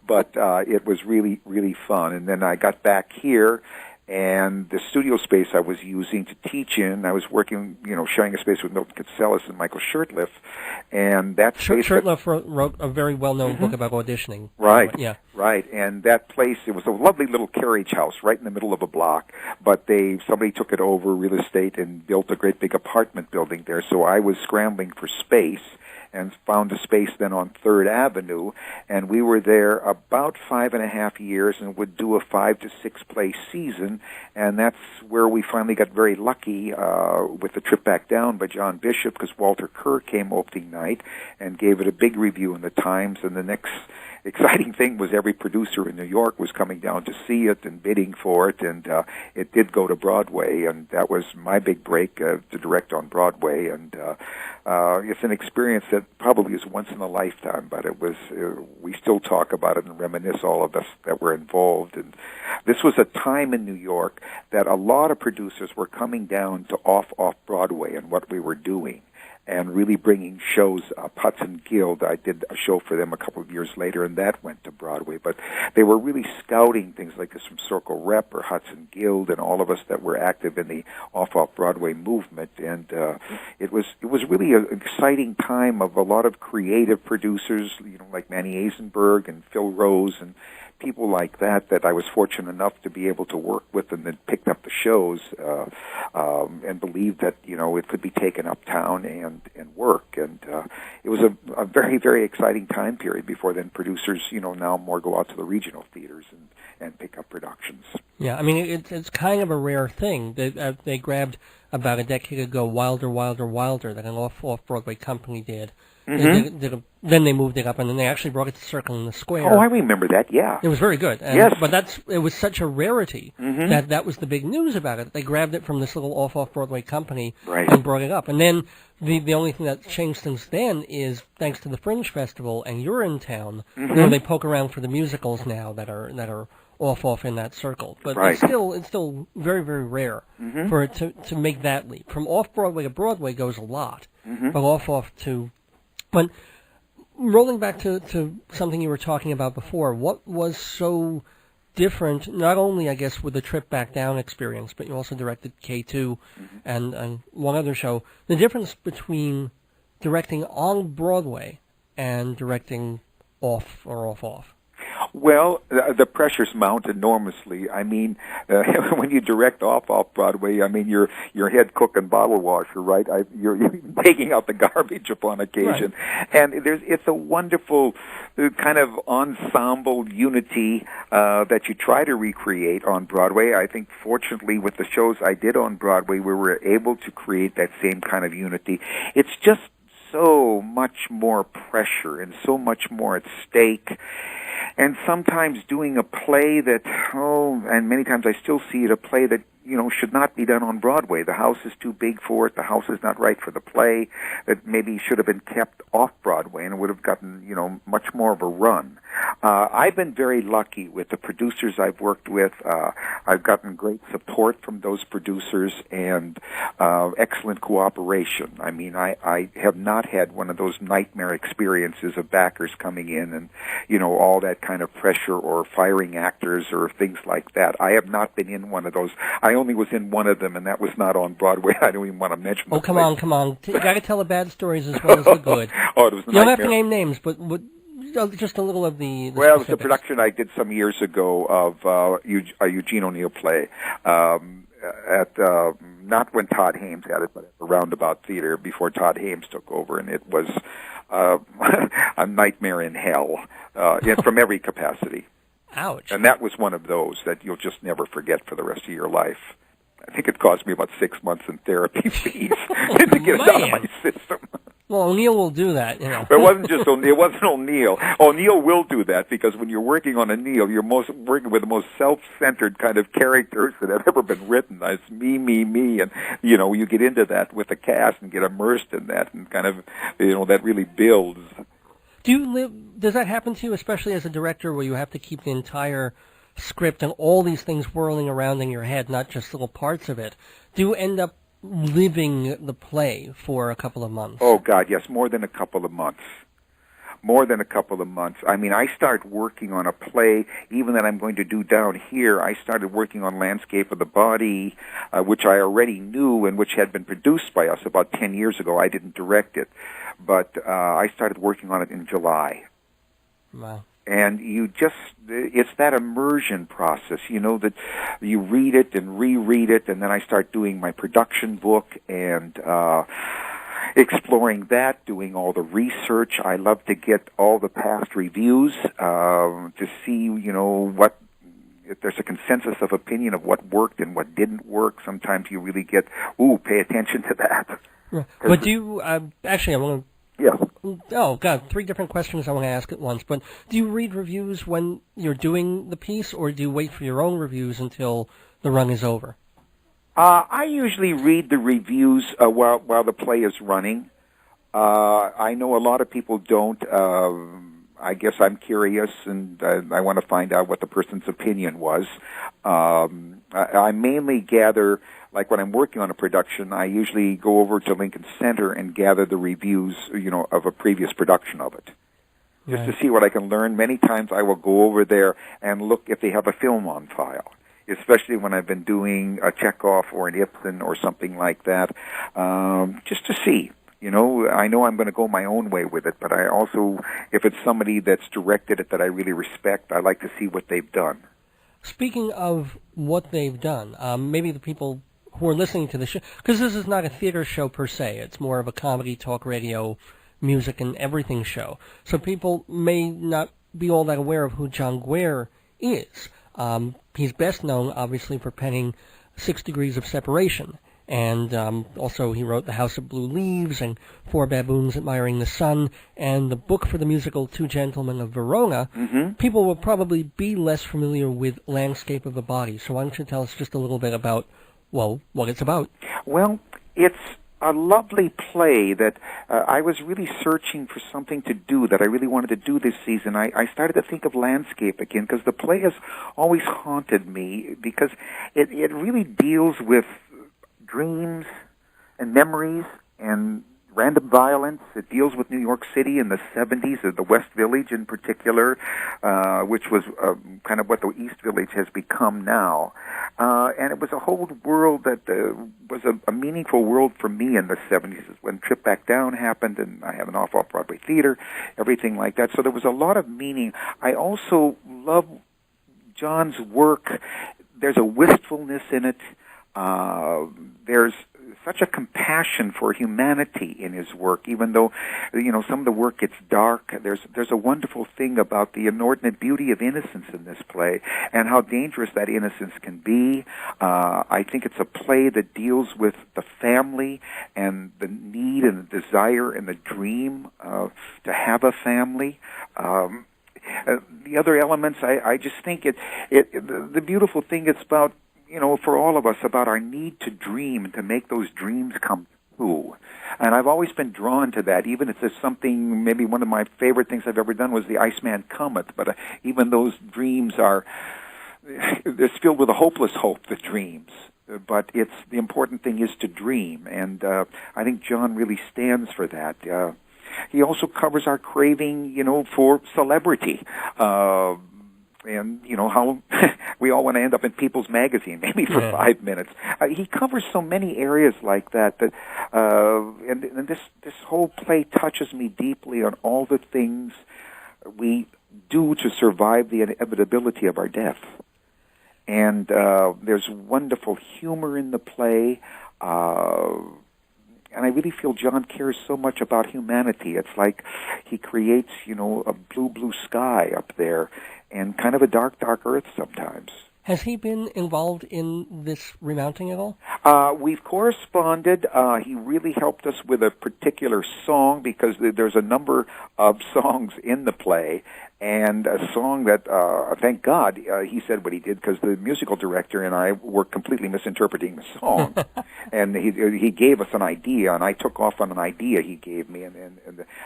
Speaker 17: but it was really, really fun. And then I got back here, and the studio space I was using to teach in, I was working, sharing a space with Milton Katselis and Michael Shurtleff, and that space...
Speaker 2: Shurtleff wrote a very well-known book about auditioning.
Speaker 17: Right,
Speaker 2: Yeah.
Speaker 17: right, and that place, it was a lovely little carriage house right in the middle of a block, but somebody took it over, real estate, and built a great big apartment building there, so I was scrambling for space, and found a space then on 3rd Avenue, and we were there about 5.5 years and would do a 5 to 6 play season, and that's where we finally got very lucky with the Trip Back Down by John Bishop, because Walter Kerr came opening night and gave it a big review in the Times, and the next exciting thing was every producer in New York was coming down to see it and bidding for it, and it did go to Broadway, and that was my big break to direct on Broadway, and it's an experience that probably is once in a lifetime, but it was, we still talk about it and reminisce, all of us that were involved, and this was a time in New York that a lot of producers were coming down to off-Broadway and what we were doing, and really bringing shows up. Hudson Guild, I did a show for them a couple of years later, and that went to Broadway. But they were really scouting things like this from Circle Rep or Hudson Guild, and all of us that were active in the off-Broadway movement. And it was really an exciting time of a lot of creative producers, like Manny Eisenberg and Phil Rose and people like that I was fortunate enough to be able to work with, and then picked up the shows and believed that it could be taken uptown and work, and it was a very, very exciting time period. Before then, producers now more go out to the regional theaters and pick up productions.
Speaker 2: Yeah, I mean it's kind of a rare thing. They grabbed about a decade ago Wilder, that an off-Broadway company did. Then they moved it up, and then they actually brought it to Circle in the Square.
Speaker 17: Oh, I remember that, yeah.
Speaker 2: It was very good.
Speaker 17: Yes.
Speaker 2: But it was such a rarity that was the big news about it. They grabbed it from this little off-Broadway company and brought it up. And then the only thing that's changed since then is, thanks to the Fringe Festival, and you're in town, they poke around for the musicals now that are off in that circle. But it's still very, very rare for it to make that leap. From off-Broadway to Broadway goes a lot, but off to... But rolling back to something you were talking about before, what was so different, not only, I guess, with the Trip Back Down experience, but you also directed K2 and one other show, the difference between directing on Broadway and directing off?
Speaker 17: Well, the pressures mount enormously. I mean, when you direct off Broadway, I mean, you're head cook and bottle washer, right? You're taking out the garbage upon occasion, and it's a wonderful kind of ensemble unity that you try to recreate on Broadway. I think, fortunately, with the shows I did on Broadway, we were able to create that same kind of unity. It's just so much more pressure and so much more at stake. And sometimes doing a play that, and many times I still see it, a play that, should not be done on Broadway. The house is too big for it. The house is not right for the play. That maybe should have been kept off Broadway and it would have gotten, much more of a run. I've been very lucky with the producers I've worked with. I've gotten great support from those producers and excellent cooperation. I mean, I have not had one of those nightmare experiences of backers coming in and, all that kind of pressure or firing actors or things like that. I have not been in one of those. I only was in one of them, and that was not on Broadway. I don't even want to mention
Speaker 2: Oh, come on. You got to tell the bad stories as well as the good.
Speaker 17: Oh, it was a
Speaker 2: You don't have to
Speaker 17: nightmare.
Speaker 2: name names, but just a little of the
Speaker 17: Well, it was a
Speaker 2: specifics.
Speaker 17: production I did some years ago of a Eugene O'Neill play at not when Todd Hames had it, but at the Roundabout Theater before Todd Hames took over, and it was a nightmare in hell from every capacity.
Speaker 2: Ouch.
Speaker 17: And that was one of those that you'll just never forget for the rest of your life. I think it cost me about 6 months in therapy fees to get it out of my system.
Speaker 2: Well, O'Neill will do that,
Speaker 17: It wasn't just O'Neill. It wasn't O'Neill. O'Neill will do that because when you're working on O'Neill, you're working with the most self-centered kind of characters that have ever been written. It's me, and you get into that with the cast and get immersed in that, and kind of that really builds.
Speaker 2: Does that happen to you, especially as a director, where you have to keep the entire script and all these things whirling around in your head, not just little parts of it? Do you end up living the play for a couple of months?
Speaker 17: Oh, God, yes, more than a couple of months. More than a couple of months. I mean, I start working on a play, even that I'm going to do down here. I started working on Landscape of the Body, which I already knew and which had been produced by us about 10 years ago. I didn't direct it, but I started working on it in July.
Speaker 2: Wow.
Speaker 17: And it's that immersion process, that you read it and reread it, and then I start doing my production book and exploring that, doing all the research. I love to get all the past reviews to see, if there's a consensus of opinion of what worked and what didn't work. Sometimes you really get, pay attention to that.
Speaker 2: Right. But do you, actually, I want to...
Speaker 17: Yeah.
Speaker 2: Oh, God, 3 different questions I want to ask at once. But do you read reviews when you're doing the piece, or do you wait for your own reviews until the run is over?
Speaker 17: I usually read the reviews while the play is running. I know a lot of people don't. I guess I'm curious, and I want to find out what the person's opinion was. I mainly gather, like when I'm working on a production, I usually go over to Lincoln Center and gather the reviews, of a previous production of it, just to see what I can learn. Many times I will go over there and look if they have a film on file, especially when I've been doing a Chekhov or an Ibsen or something like that, just to see. I know I'm going to go my own way with it, but I also, if it's somebody that's directed it that I really respect, I like to see what they've done.
Speaker 2: Speaking of what they've done, maybe the people who are listening to the show, because this is not a theater show per se, it's more of a comedy, talk radio, music, and everything show. So people may not be all that aware of who John Guare is. He's best known, obviously, for penning 6 Degrees of Separation. And also he wrote The House of Blue Leaves and 4 Baboons Admiring the Sun and the book for the musical Two Gentlemen of Verona.
Speaker 17: Mm-hmm.
Speaker 2: People will probably be less familiar with Landscape of the Body. So why don't you tell us just a little bit about, what it's about?
Speaker 17: Well, it's a lovely play that I was really searching for something to do that I really wanted to do this season. I started to think of landscape again because the play has always haunted me because it really deals with dreams and memories and random violence. It deals with New York City in the 70s, the West Village in particular, which was kind of what the East Village has become now. And it was a whole world that was a meaningful world for me in the 70s when Trip Back Down happened, and I have an off-Broadway theater, everything like that. So there was a lot of meaning. I also love John's work. There's a wistfulness in it. There's such a compassion for humanity in his work, even though, some of the work gets dark. There's a wonderful thing about the inordinate beauty of innocence in this play and how dangerous that innocence can be. I think it's a play that deals with the family and the need and the desire and the dream to have a family. The other elements, I just think the beautiful thing is about, for all of us, about our need to dream and to make those dreams come who. And I've always been drawn to that, even if there's something, maybe one of my favorite things I've ever done was the Iceman Comet, but even those dreams they're filled with a hopeless hope, the dreams. But the important thing is to dream, and I think John really stands for that. He also covers our craving, for celebrity. And, how we all want to end up in People's Magazine, maybe for 5 minutes. He covers so many areas like that, and this whole play touches me deeply on all the things we do to survive the inevitability of our death. And there's wonderful humor in the play, and I really feel John cares so much about humanity. It's like he creates, a blue sky up there, and kind of a dark earth sometimes.
Speaker 2: Has he been involved in this remounting at all?
Speaker 17: We've corresponded. He really helped us with a particular song, because there's a number of songs in the play, and a song that, thank God, he said what he did, because the musical director and I were completely misinterpreting the song. And he gave us an idea, and I took off on an idea he gave me, and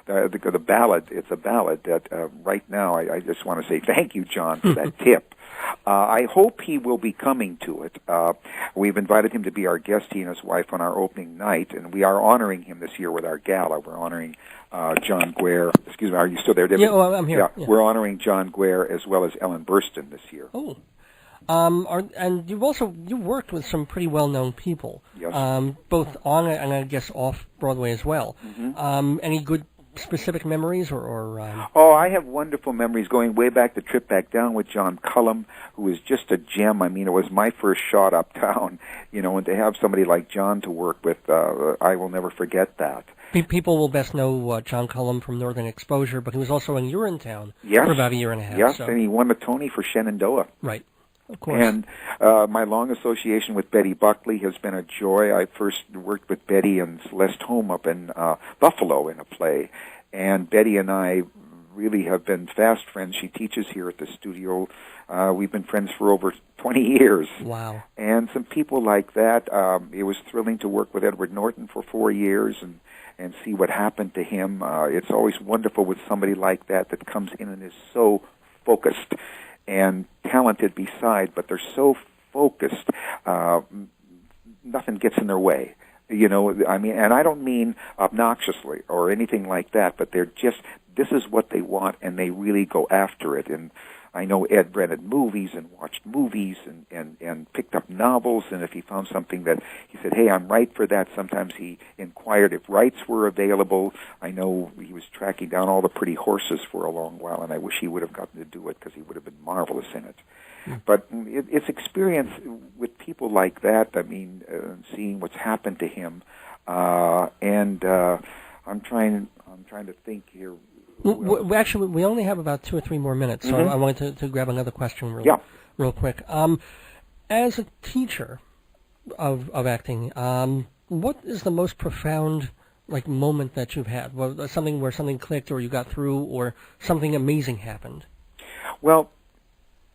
Speaker 17: the ballad, it's a ballad that right now I just want to say thank you, John, for that tip. I hope he will be coming to it. We've invited him to be our guest, he and his wife, on our opening night, and we are honoring him this year with our gala. We're honoring John Guare. Excuse me, are you still there, David?
Speaker 2: Yeah, well, I'm here.
Speaker 17: Yeah. We're honoring John Guare as well as Ellen Burstyn this year.
Speaker 2: Oh. And you worked with some pretty well-known people,
Speaker 17: yes.
Speaker 2: Both on and I guess off Broadway as well.
Speaker 17: Mm-hmm.
Speaker 2: Any good specific memories or
Speaker 17: Oh, I have wonderful memories going way back to Trip Back Down with John Cullum, who was just a gem. I mean, it was my first shot uptown, and to have somebody like John to work with, I will never forget that.
Speaker 2: People will best know John Cullum from Northern Exposure, but he was also in Urinetown
Speaker 17: for
Speaker 2: about a year and a half.
Speaker 17: Yes,
Speaker 2: so.
Speaker 17: And he won a Tony for Shenandoah.
Speaker 2: Right. Of course.
Speaker 17: And my long association with Betty Buckley has been a joy. I first worked with Betty and Celeste Holm up in Buffalo in a play, and Betty and I really have been fast friends. She teaches here at the studio. We've been friends for over 20 years.
Speaker 2: Wow.
Speaker 17: And some people like that. It was thrilling to work with Edward Norton for 4 years and see what happened to him. It's always wonderful with somebody like that comes in and is so focused and talented beside, but they're so focused, nothing gets in their way. I mean, and I don't mean obnoxiously or anything like that, but they're just, this is what they want, and they really go after it. And I know Ed rented movies and watched movies and picked up novels, and if he found something that he said, hey, I'm right for that, sometimes he inquired if rights were available. I know he was tracking down All the Pretty Horses for a long while, and I wish he would have gotten to do it because he would have been marvelous in it. But it's experience with people like that, I mean, seeing what's happened to him, and I'm trying to think here.
Speaker 2: Actually, we only have about 2 or 3 more minutes, so I wanted to grab another question real quick. As a teacher of acting, what is the most profound moment that you've had? Something where something clicked, or you got through, or something amazing happened?
Speaker 17: Well,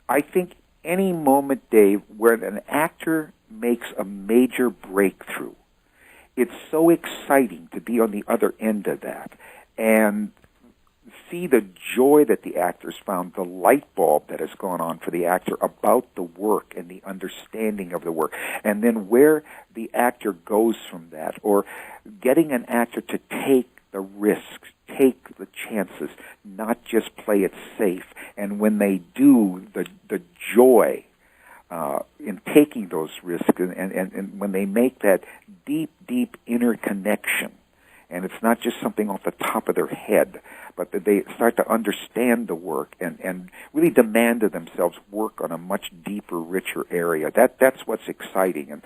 Speaker 17: I think any moment, Dave, where an actor makes a major breakthrough, it's so exciting to be on the other end of that and see the joy that the actor's found, the light bulb that has gone on for the actor about the work and the understanding of the work, and then where the actor goes from that, or getting an actor to take the risks, take the chances, not just play it safe. And when they do, the joy in taking those risks, and when they make that deep inner connection, and it's not just something off the top of their head, but that they start to understand the work and really demand of themselves work on a much deeper, richer area. That's what's exciting. And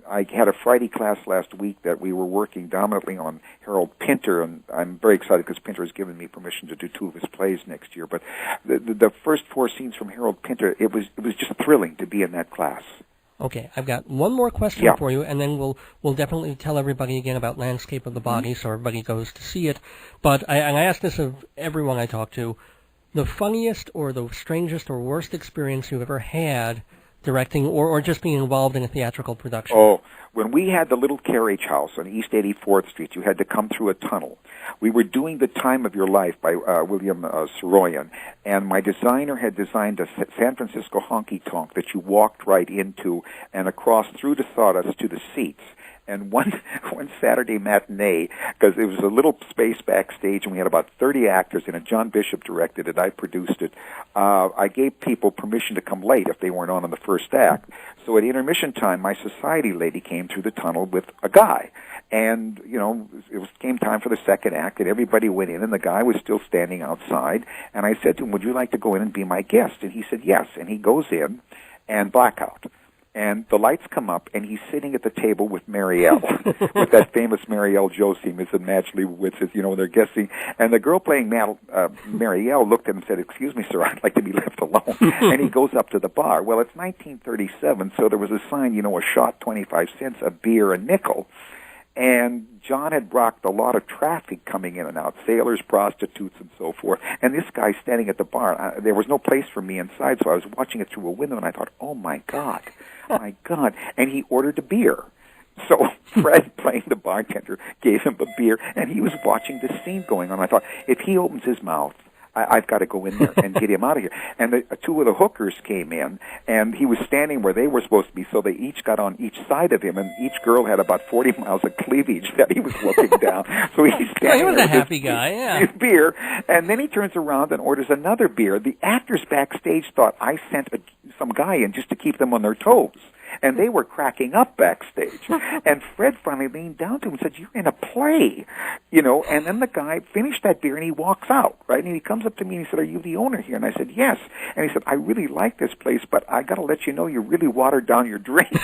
Speaker 17: I had a Friday class last week that we were working dominantly on Harold Pinter, and I'm very excited because Pinter has given me permission to do 2 of his plays next year. But the first 4 scenes from Harold Pinter, it was just thrilling to be in that class.
Speaker 2: Okay, I've got one more question for you, and then we'll definitely tell everybody again about Landscape of the Body, so everybody goes to see it. But I ask this of everyone I talk to: the funniest or the strangest or worst experience you've ever had directing or just being involved in a theatrical production?
Speaker 17: Oh, when we had the little carriage house on East 84th Street, you had to come through a tunnel. We were doing The Time of Your Life by William Saroyan, and my designer had designed a San Francisco honky-tonk that you walked right into and across through the sawdust to the seats. And one Saturday matinee, because it was a little space backstage, and we had about 30 actors in it. John Bishop directed it. I produced it. I gave people permission to come late if they weren't on in the first act. So at intermission time, my society lady came through the tunnel with a guy. And, you know, came time for the second act, and everybody went in, and the guy was still standing outside. And I said to him, would you like to go in and be my guest? And he said yes. And he goes in, and blackout. And the lights come up, and he's sitting at the table with Marielle, with that famous Marielle Josie, Mrs. Matchley-Witz's, you know, they're guessing. And the girl playing Marielle looked at him and said, excuse me, sir, I'd like to be left alone. And he goes up to the bar. Well, it's 1937, so there was a sign, you know, a shot, 25 cents, a beer, a nickel. And John had blocked a lot of traffic coming in and out, sailors, prostitutes, and so forth. And this guy standing at the bar, there was no place for me inside, so I was watching it through a window, and I thought, oh, my God. And he ordered a beer. So Fred, playing the bartender, gave him a beer, and he was watching this scene going on. I thought, if he opens his mouth, I've got to go in there and get him out of here. And two of the hookers came in, and he was standing where they were supposed to be, so they each got on each side of him, and each girl had about 40 miles of cleavage that he was looking down. So he's standing
Speaker 2: he was
Speaker 17: there
Speaker 2: a happy guy,
Speaker 17: his beer, and then he turns around and orders another beer. The actors backstage thought I sent some guy in just to keep them on their toes. And they were cracking up backstage. And Fred finally leaned down to him and said, you're in a play, you know. And then the guy finished that beer, and he walks out, right? And he comes up to me, and he said, are you the owner here? And I said, yes. And he said, I really like this place, but I got to let you know you really watered down your drink.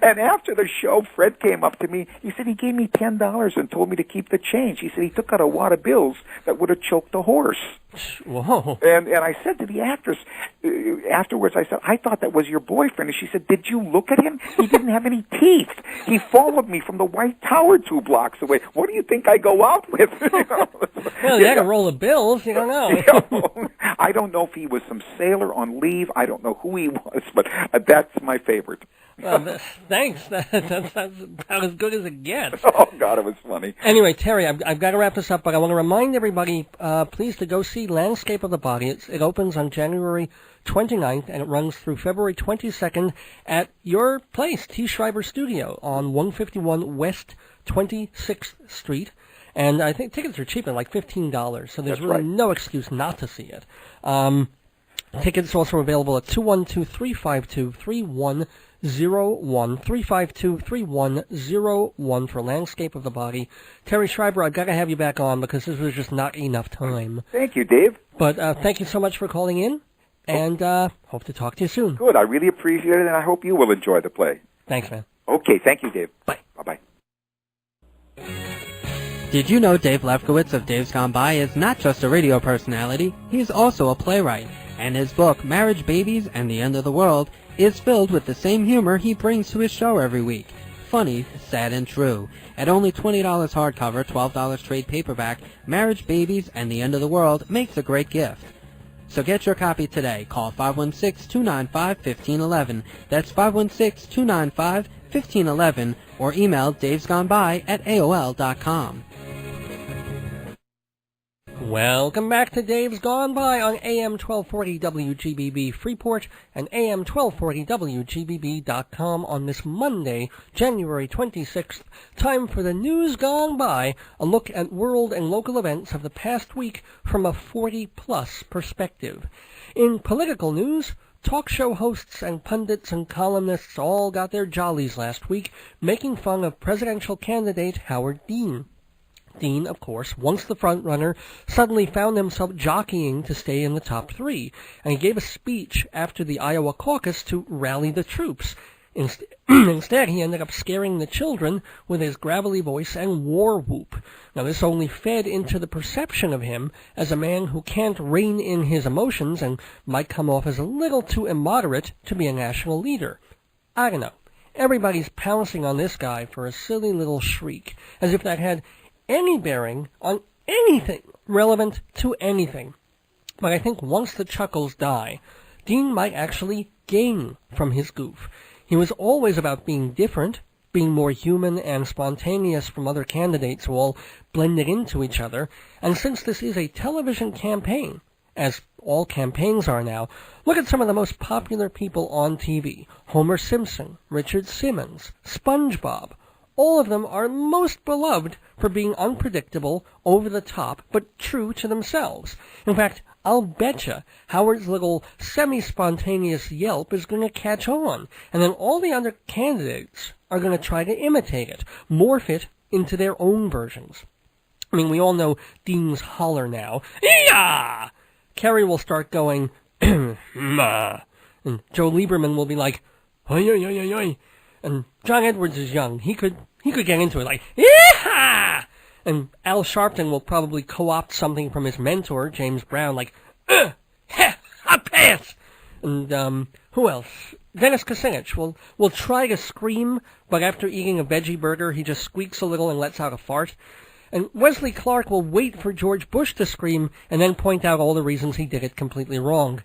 Speaker 17: And after the show, Fred came up to me. He said he gave me $10 and told me to keep the change. He said he took out a wad of bills that would have choked a horse.
Speaker 2: Whoa.
Speaker 17: And I said to the actress afterwards, I said, I thought that was your boyfriend. And she said, did you look at him? He didn't have any teeth. He followed me from the White Tower 2 blocks away. What do you think I go out with?
Speaker 2: Well, you had a roll of bills. You don't know.
Speaker 17: I don't know if he was some sailor on leave. I don't know who he was, but that's my favorite.
Speaker 2: Well, thanks. That's about as good as it gets.
Speaker 17: Oh, God, it was funny.
Speaker 2: Anyway, Terry, I've got to wrap this up, but I want to remind everybody, please, to go see Landscape of the Body. It opens on January 29th, and it runs through February 22nd at your place, T. Schreiber Studio, on 151 West 26th Street. And I think tickets are cheap at like $15, so there's really no excuse not to see it. Tickets are also available at 212-352-3101, 352-3101 for Landscape of the Body. Terry Schreiber, I've got to have you back on because this was just not enough time.
Speaker 17: Thank you, Dave.
Speaker 2: But thank you so much for calling in, and hope to talk to you soon.
Speaker 17: Good. I really appreciate it, and I hope you will enjoy the play.
Speaker 2: Thanks, man.
Speaker 17: Okay. Thank you, Dave.
Speaker 2: Bye.
Speaker 17: Bye-bye.
Speaker 18: Did you know Dave Lefkowitz of Dave's Gone By is not just a radio personality, he's also a playwright, and his book, Marriage, Babies, and the End of the World, is filled with the same humor he brings to his show every week. Funny, sad, and true. At only $20 hardcover, $12 trade paperback, Marriage, Babies, and the End of the World makes a great gift. So get your copy today. Call 516-295-1511. That's 516-295-1511, or email davesgoneby@aol.com.
Speaker 2: Welcome back to Dave's Gone By on AM 1240 WGBB Freeport and AM 1240 WGBB.com on this Monday, January 26th. Time for the News Gone By, a look at world and local events of the past week from a 40-plus perspective. In political news, talk show hosts and pundits and columnists all got their jollies last week, making fun of presidential candidate Howard Dean. Dean, of course, once the front-runner, suddenly found himself jockeying to stay in the top three, and he gave a speech after the Iowa caucus to rally the troops. Instead, he ended up scaring the children with his gravelly voice and war whoop. Now, this only fed into the perception of him as a man who can't rein in his emotions and might come off as a little too immoderate to be a national leader. I don't know. Everybody's pouncing on this guy for a silly little shriek, as if that had any bearing on anything relevant to anything. But I think once the chuckles die, Dean might actually gain from his goof. He was always about being different, being more human and spontaneous from other candidates who all blended into each other, and since this is a television campaign, as all campaigns are now, look at some of the most popular people on TV. Homer Simpson, Richard Simmons, SpongeBob. All of them are most beloved for being unpredictable, over the top, but true to themselves. In fact, I'll betcha Howard's little semi-spontaneous yelp is going to catch on, and then all the other candidates are going to try to imitate it, morph it into their own versions. I mean, we all know Dean's holler now. Ee-yah! Kerry will start going, ma, and Joe Lieberman will be like, oi, oi, oi, oi, oi. And John Edwards is young. He could get into it like, yee-haw! And Al Sharpton will probably co-opt something from his mentor, James Brown, like, heh, I pass! And, who else? Dennis Kucinich will try to scream, but after eating a veggie burger, he just squeaks a little and lets out a fart. And Wesley Clark will wait for George Bush to scream and then point out all the reasons he did it completely wrong.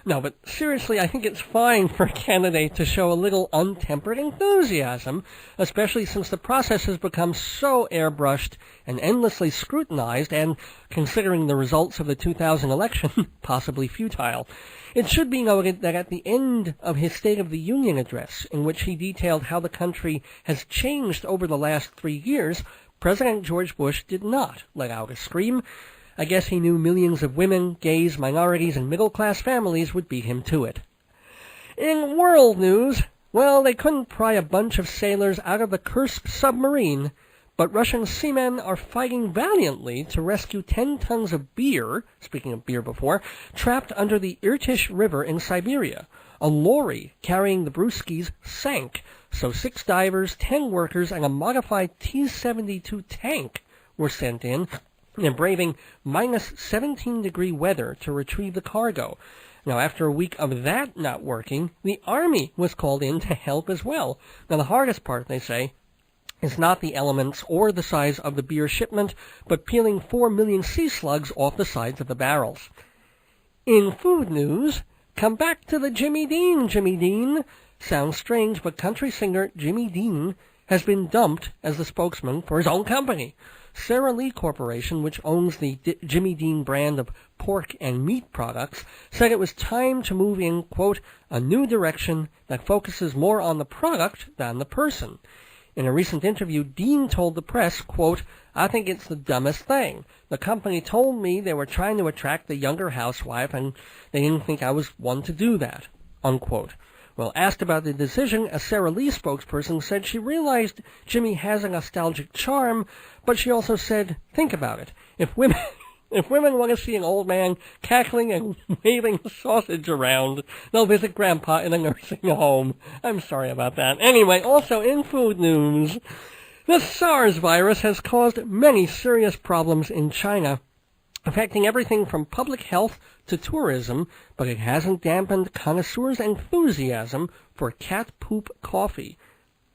Speaker 2: No, but seriously, I think it's fine for a candidate to show a little untempered enthusiasm, especially since the process has become so airbrushed and endlessly scrutinized and, considering the results of the 2000 election, possibly futile. It should be noted that at the end of his State of the Union address, in which he detailed how the country has changed over the last 3 years, President George Bush did not let out a scream. I guess he knew millions of women, gays, minorities, and middle-class families would beat him to it. In world news, well, they couldn't pry a bunch of sailors out of the Kursk submarine, but Russian seamen are fighting valiantly to rescue 10 tons of beer, speaking of beer before, trapped under the Irtysh River in Siberia. A lorry carrying the brewskis sank, so 6 divers, 10 workers, and a modified T-72 tank were sent in, and braving minus 17-degree weather to retrieve the cargo. Now, after a week of that not working, the Army was called in to help as well. Now, the hardest part, they say, is not the elements or the size of the beer shipment, but peeling 4 million sea slugs off the sides of the barrels. In food news, come back to the Jimmy Dean, Jimmy Dean. Sounds strange, but country singer Jimmy Dean has been dumped as the spokesman for his own company. Sara Lee Corporation, which owns the Jimmy Dean brand of pork and meat products, said it was time to move in, quote, a new direction that focuses more on the product than the person. In a recent interview, Dean told the press, quote, I think it's the dumbest thing. The company told me they were trying to attract the younger housewife, and they didn't think I was one to do that, unquote. Well, asked about the decision, a Sara Lee spokesperson said she realized Jimmy has a nostalgic charm, but she also said, think about it. If women want to see an old man cackling and waving sausage around, they'll visit Grandpa in a nursing home. I'm sorry about that. Anyway, also in food news, the SARS virus has caused many serious problems in China, affecting everything from public health to tourism, but it hasn't dampened connoisseurs' enthusiasm for cat poop coffee.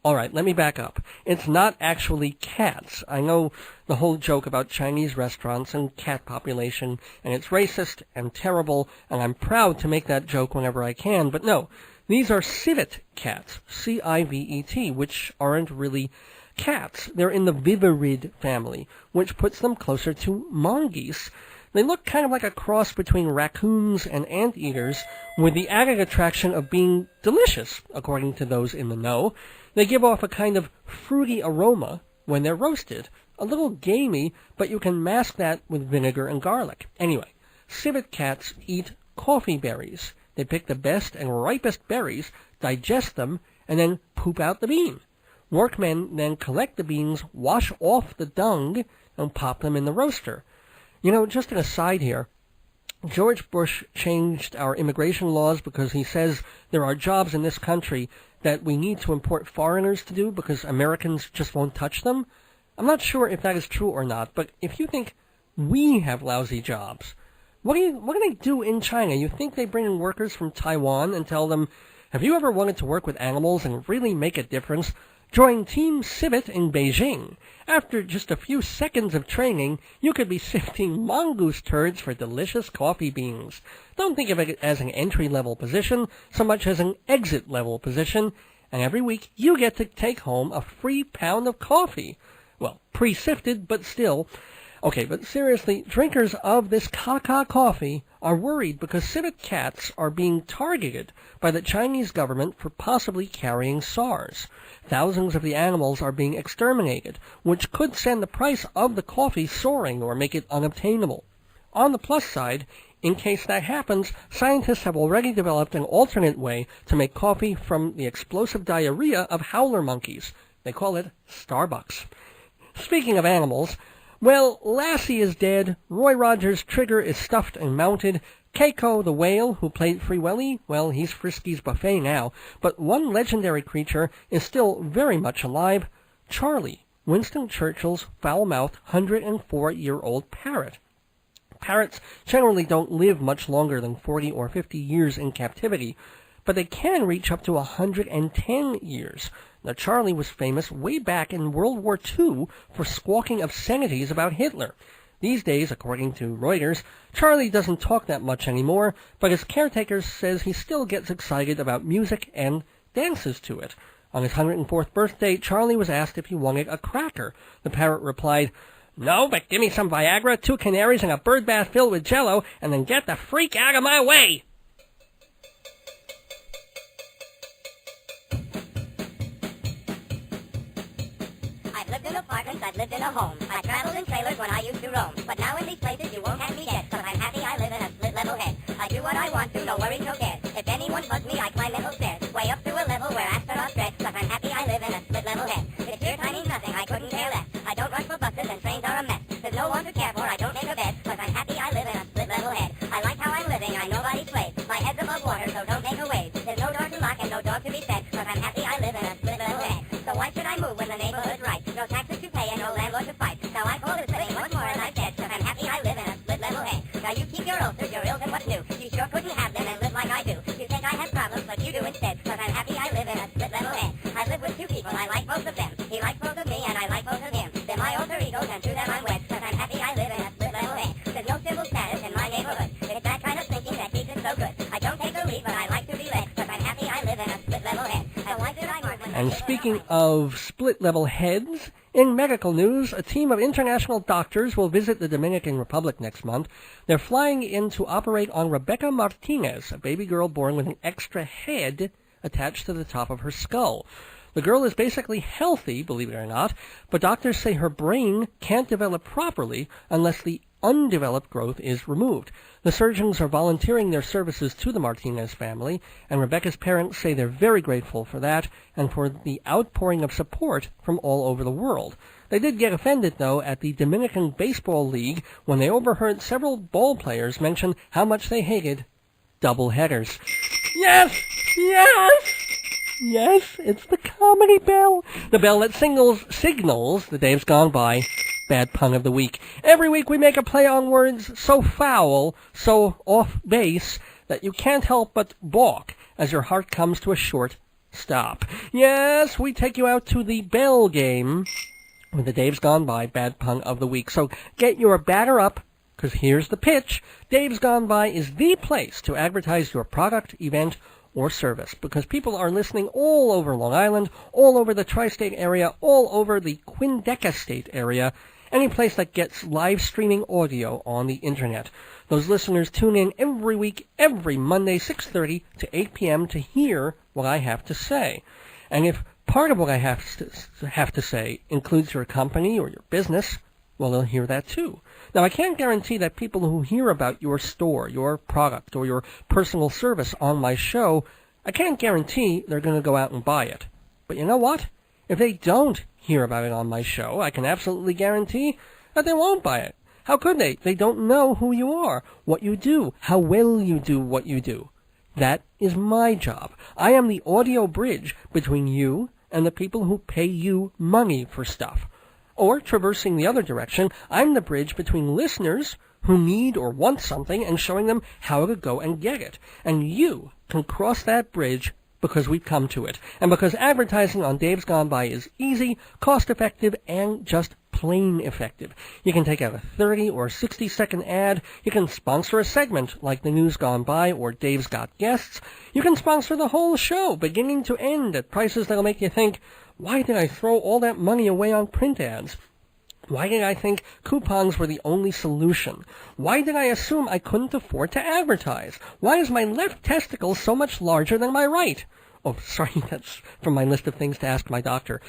Speaker 2: All right, let me back up. It's not actually cats. I know the whole joke about Chinese restaurants and cat population, and it's racist and terrible, and I'm proud to make that joke whenever I can, but no, these are civet cats, C-I-V-E-T, which aren't really cats. They're in the vivarid family, which puts them closer to mongoose. They look kind of like a cross between raccoons and anteaters, with the added attraction of being delicious, according to those in the know. They give off a kind of fruity aroma when they're roasted. A little gamey, but you can mask that with vinegar and garlic. Anyway, civet cats eat coffee berries. They pick the best and ripest berries, digest them, and then poop out the bean. Workmen then collect the beans, wash off the dung, and pop them in the roaster. You know, just an aside here, George Bush changed our immigration laws because he says there are jobs in this country that we need to import foreigners to do because Americans just won't touch them. I'm not sure if that is true or not, but if you think we have lousy jobs, what do they do in China? You think they bring in workers from Taiwan and tell them, have you ever wanted to work with animals and really make a difference? Join Team Civet in Beijing. After just a few seconds of training, you could be sifting mongoose turds for delicious coffee beans. Don't think of it as an entry-level position so much as an exit-level position, and every week you get to take home a free pound of coffee. Well, pre-sifted, but still. Okay, but seriously, drinkers of this Kaka coffee are worried because civet cats are being targeted by the Chinese government for possibly carrying SARS. Thousands of the animals are being exterminated, which could send the price of the coffee soaring or make it unobtainable. On the plus side, in case that happens, scientists have already developed an alternate way to make coffee from the explosive diarrhea of howler monkeys. They call it Starbucks. Speaking of animals, well, Lassie is dead, Roy Rogers' Trigger is stuffed and mounted, Keiko the whale, who played Free Willy, well, he's Frisky's buffet now, but one legendary creature is still very much alive, Charlie, Winston Churchill's foul-mouthed 104-year-old parrot. Parrots generally don't live much longer than 40 or 50 years in captivity, but they can reach up to 110 years. Now, Charlie was famous way back in World War II for squawking obscenities about Hitler. These days, according to Reuters, Charlie doesn't talk that much anymore, but his caretaker says he still gets excited about music and dances to it. On his 104th birthday, Charlie was asked if he wanted a cracker. The parrot replied, "No, but give me some Viagra, 2 canaries, and a bird bath filled with Jell-O, and then get the freak out of my way!"
Speaker 19: I've lived in a home. I traveled in trailers when I used to roam. But now in these places you won't have me yet, 'cause I'm happy I live in a split-level head. I do what I want to, no worries, no cares. If anyone bugs me, I climb little stairs, way up to a level where astronauts tread, 'cause I'm happy I live in a split-level head. It's your tiny nothing, I couldn't care less. I don't rush for buses and trains are a mess. There's no one to care for, I don't make a bed, 'cause I'm happy I live in a split-level head. I like how I'm living, I'm nobody's slave. My head's above water, so don't make a wave. There's no door to lock and no dog to be fed, 'cause I'm happy I live in a split-level head. So why should I move when the neighborhood's right? No taxes to pay and no landlord to fight. Now I call this living once more as I said, 'cause I'm happy I live in a split-level head. Now you keep your ulcers, your ills, and what's new? You sure couldn't have them and live like I do. You think I have problems, but you do instead, 'cause I'm happy I live in a split-level head. I live with 2 people, I like both of them. He likes both of me and I like both of him. They're my alter egos and to them I'm wed, 'cause I'm happy I live in a split-level head. There's no civil status in my neighborhood. It's that kind of thinking that keeps it so good. I don't take the lead, but I like to be led, 'cause I'm happy I live in a split-level head. So why should I mark when
Speaker 2: And speaking of split-level heads, in medical news, a team of international doctors will visit the Dominican Republic next month. They're flying in to operate on Rebecca Martinez, a baby girl born with an extra head attached to the top of her skull. The girl is basically healthy, believe it or not, but doctors say her brain can't develop properly unless the undeveloped growth is removed. The surgeons are volunteering their services to the Martinez family, and Rebecca's parents say they're very grateful for that and for the outpouring of support from all over the world. They did get offended, though, at the Dominican Baseball League when they overheard several ball players mention how much they hated double headers. Yes! Yes! Yes, it's the comedy bell. The bell that signals the days gone by. Bad pun of the week. Every week we make a play on words so foul, so off base, that you can't help but balk as your heart comes to a short stop. Yes, we take you out to the bell game with the Dave's Gone By Bad Pun of the Week. So get your batter up, because here's the pitch. Dave's Gone By is the place to advertise your product, event, or service, because people are listening all over Long Island, all over the tri-state area, all over the Quindeca state area, any place that gets live streaming audio on the internet. Those listeners tune in every week, every Monday, 6:30 to 8 p.m. to hear what I have to say. And if part of what I have to say includes your company or your business, well, they'll hear that too. Now, I can't guarantee that people who hear about your store, your product, or your personal service on my show, I can't guarantee they're going to go out and buy it. But you know what? If they don't hear about it on my show, I can absolutely guarantee that they won't buy it. How could they? They don't know who you are, what you do, how well you do what you do. That is my job. I am the audio bridge between you and the people who pay you money for stuff. Or, traversing the other direction, I'm the bridge between listeners who need or want something and showing them how to go and get it. And you can cross that bridge because we've come to it, and because advertising on Dave's Gone By is easy, cost-effective, and just plain effective. You can take out a 30 or 60-second ad. You can sponsor a segment like The News Gone By or Dave's Got Guests. You can sponsor the whole show, beginning to end, at prices that'll make you think, why did I throw all that money away on print ads? Why did I think coupons were the only solution? Why did I assume I couldn't afford to advertise? Why is my left testicle so much larger than my right? Oh, sorry, that's from my list of things to ask my doctor.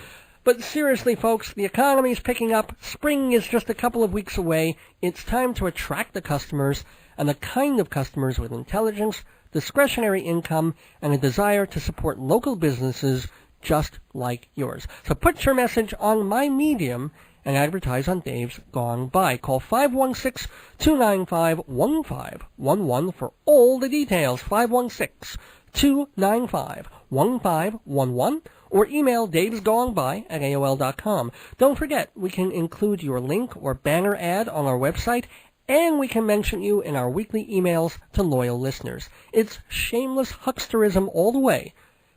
Speaker 2: But seriously, folks, the economy's picking up. Spring is just a couple of weeks away. It's time to attract the customers, and the kind of customers with intelligence, discretionary income, and a desire to support local businesses just like yours. So put your message on my medium and advertise on Dave's Gone By. Call 516-295-1511 for all the details. 516-295-1511, or email davesgoneby@aol.com. Don't forget, we can include your link or banner ad on our website, and we can mention you in our weekly emails to loyal listeners. It's shameless hucksterism all the way.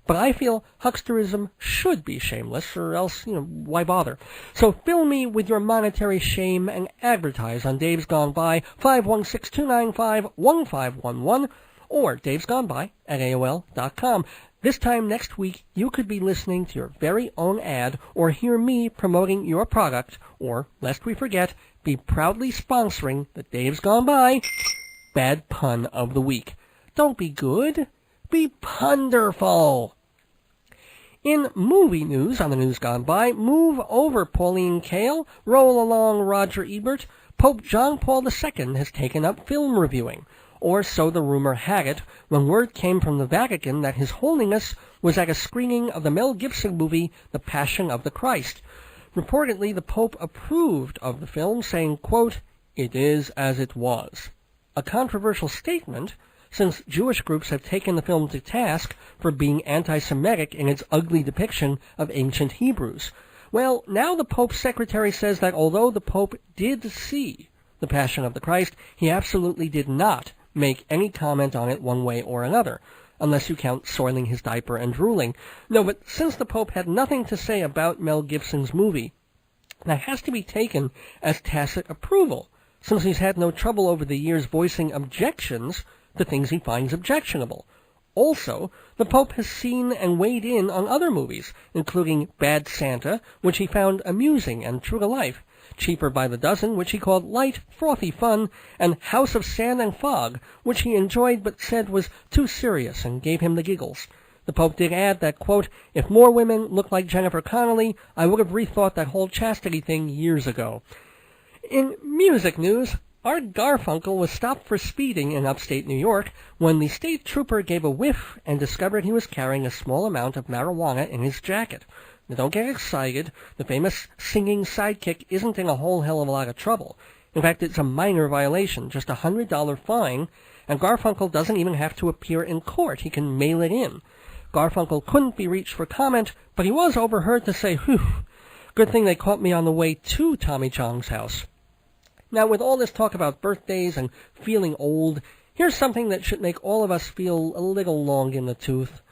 Speaker 2: But I feel hucksterism should be shameless, or else, why bother? So fill me with your monetary shame and advertise on Dave's Gone By, 516-295-1511, or davesgoneby@aol.com. This time next week, you could be listening to your very own ad, or hear me promoting your product, or, lest we forget, be proudly sponsoring the Dave's Gone By Bad Pun of the Week. Don't be good. Be punderful. In movie news on the News Gone By, move over Pauline Kael, roll along Roger Ebert. Pope John Paul II has taken up film reviewing. Or so the rumor had it when word came from the Vatican that His Holiness was at a screening of the Mel Gibson movie The Passion of the Christ. Reportedly, the Pope approved of the film, saying, quote, "It is as it was." A controversial statement, since Jewish groups have taken the film to task for being anti-Semitic in its ugly depiction of ancient Hebrews. Well, now the Pope's secretary says that although the Pope did see The Passion of the Christ, he absolutely did not make any comment on it one way or another, unless you count soiling his diaper and drooling. No, but since the Pope had nothing to say about Mel Gibson's movie, that has to be taken as tacit approval, since he's had no trouble over the years voicing objections to things he finds objectionable. Also, the Pope has seen and weighed in on other movies, including Bad Santa, which he found amusing and true to life, Cheaper by the Dozen, which he called light, frothy fun, and House of Sand and Fog, which he enjoyed but said was too serious and gave him the giggles. The Pope did add that, quote, "If more women looked like Jennifer Connelly, I would have rethought that whole chastity thing years ago." In music news, Art Garfunkel was stopped for speeding in upstate New York when the state trooper gave a whiff and discovered he was carrying a small amount of marijuana in his jacket. Now, don't get excited. The famous singing sidekick isn't in a whole hell of a lot of trouble. In fact, it's a minor violation, just a $100 fine, and Garfunkel doesn't even have to appear in court. He can mail it in. Garfunkel couldn't be reached for comment, but he was overheard to say, "Whew, good thing they caught me on the way to Tommy Chong's house." Now, with all this talk about birthdays and feeling old, here's something that should make all of us feel a little long in the tooth.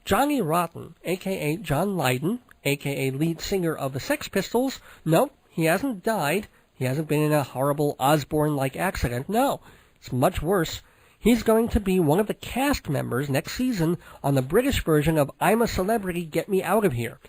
Speaker 2: Johnny Rotten, a.k.a. John Lydon, a.k.a. lead singer of the Sex Pistols, no, he hasn't died. He hasn't been in a horrible Osborne-like accident. No, it's much worse. He's going to be one of the cast members next season on the British version of I'm a Celebrity, Get Me Out of Here.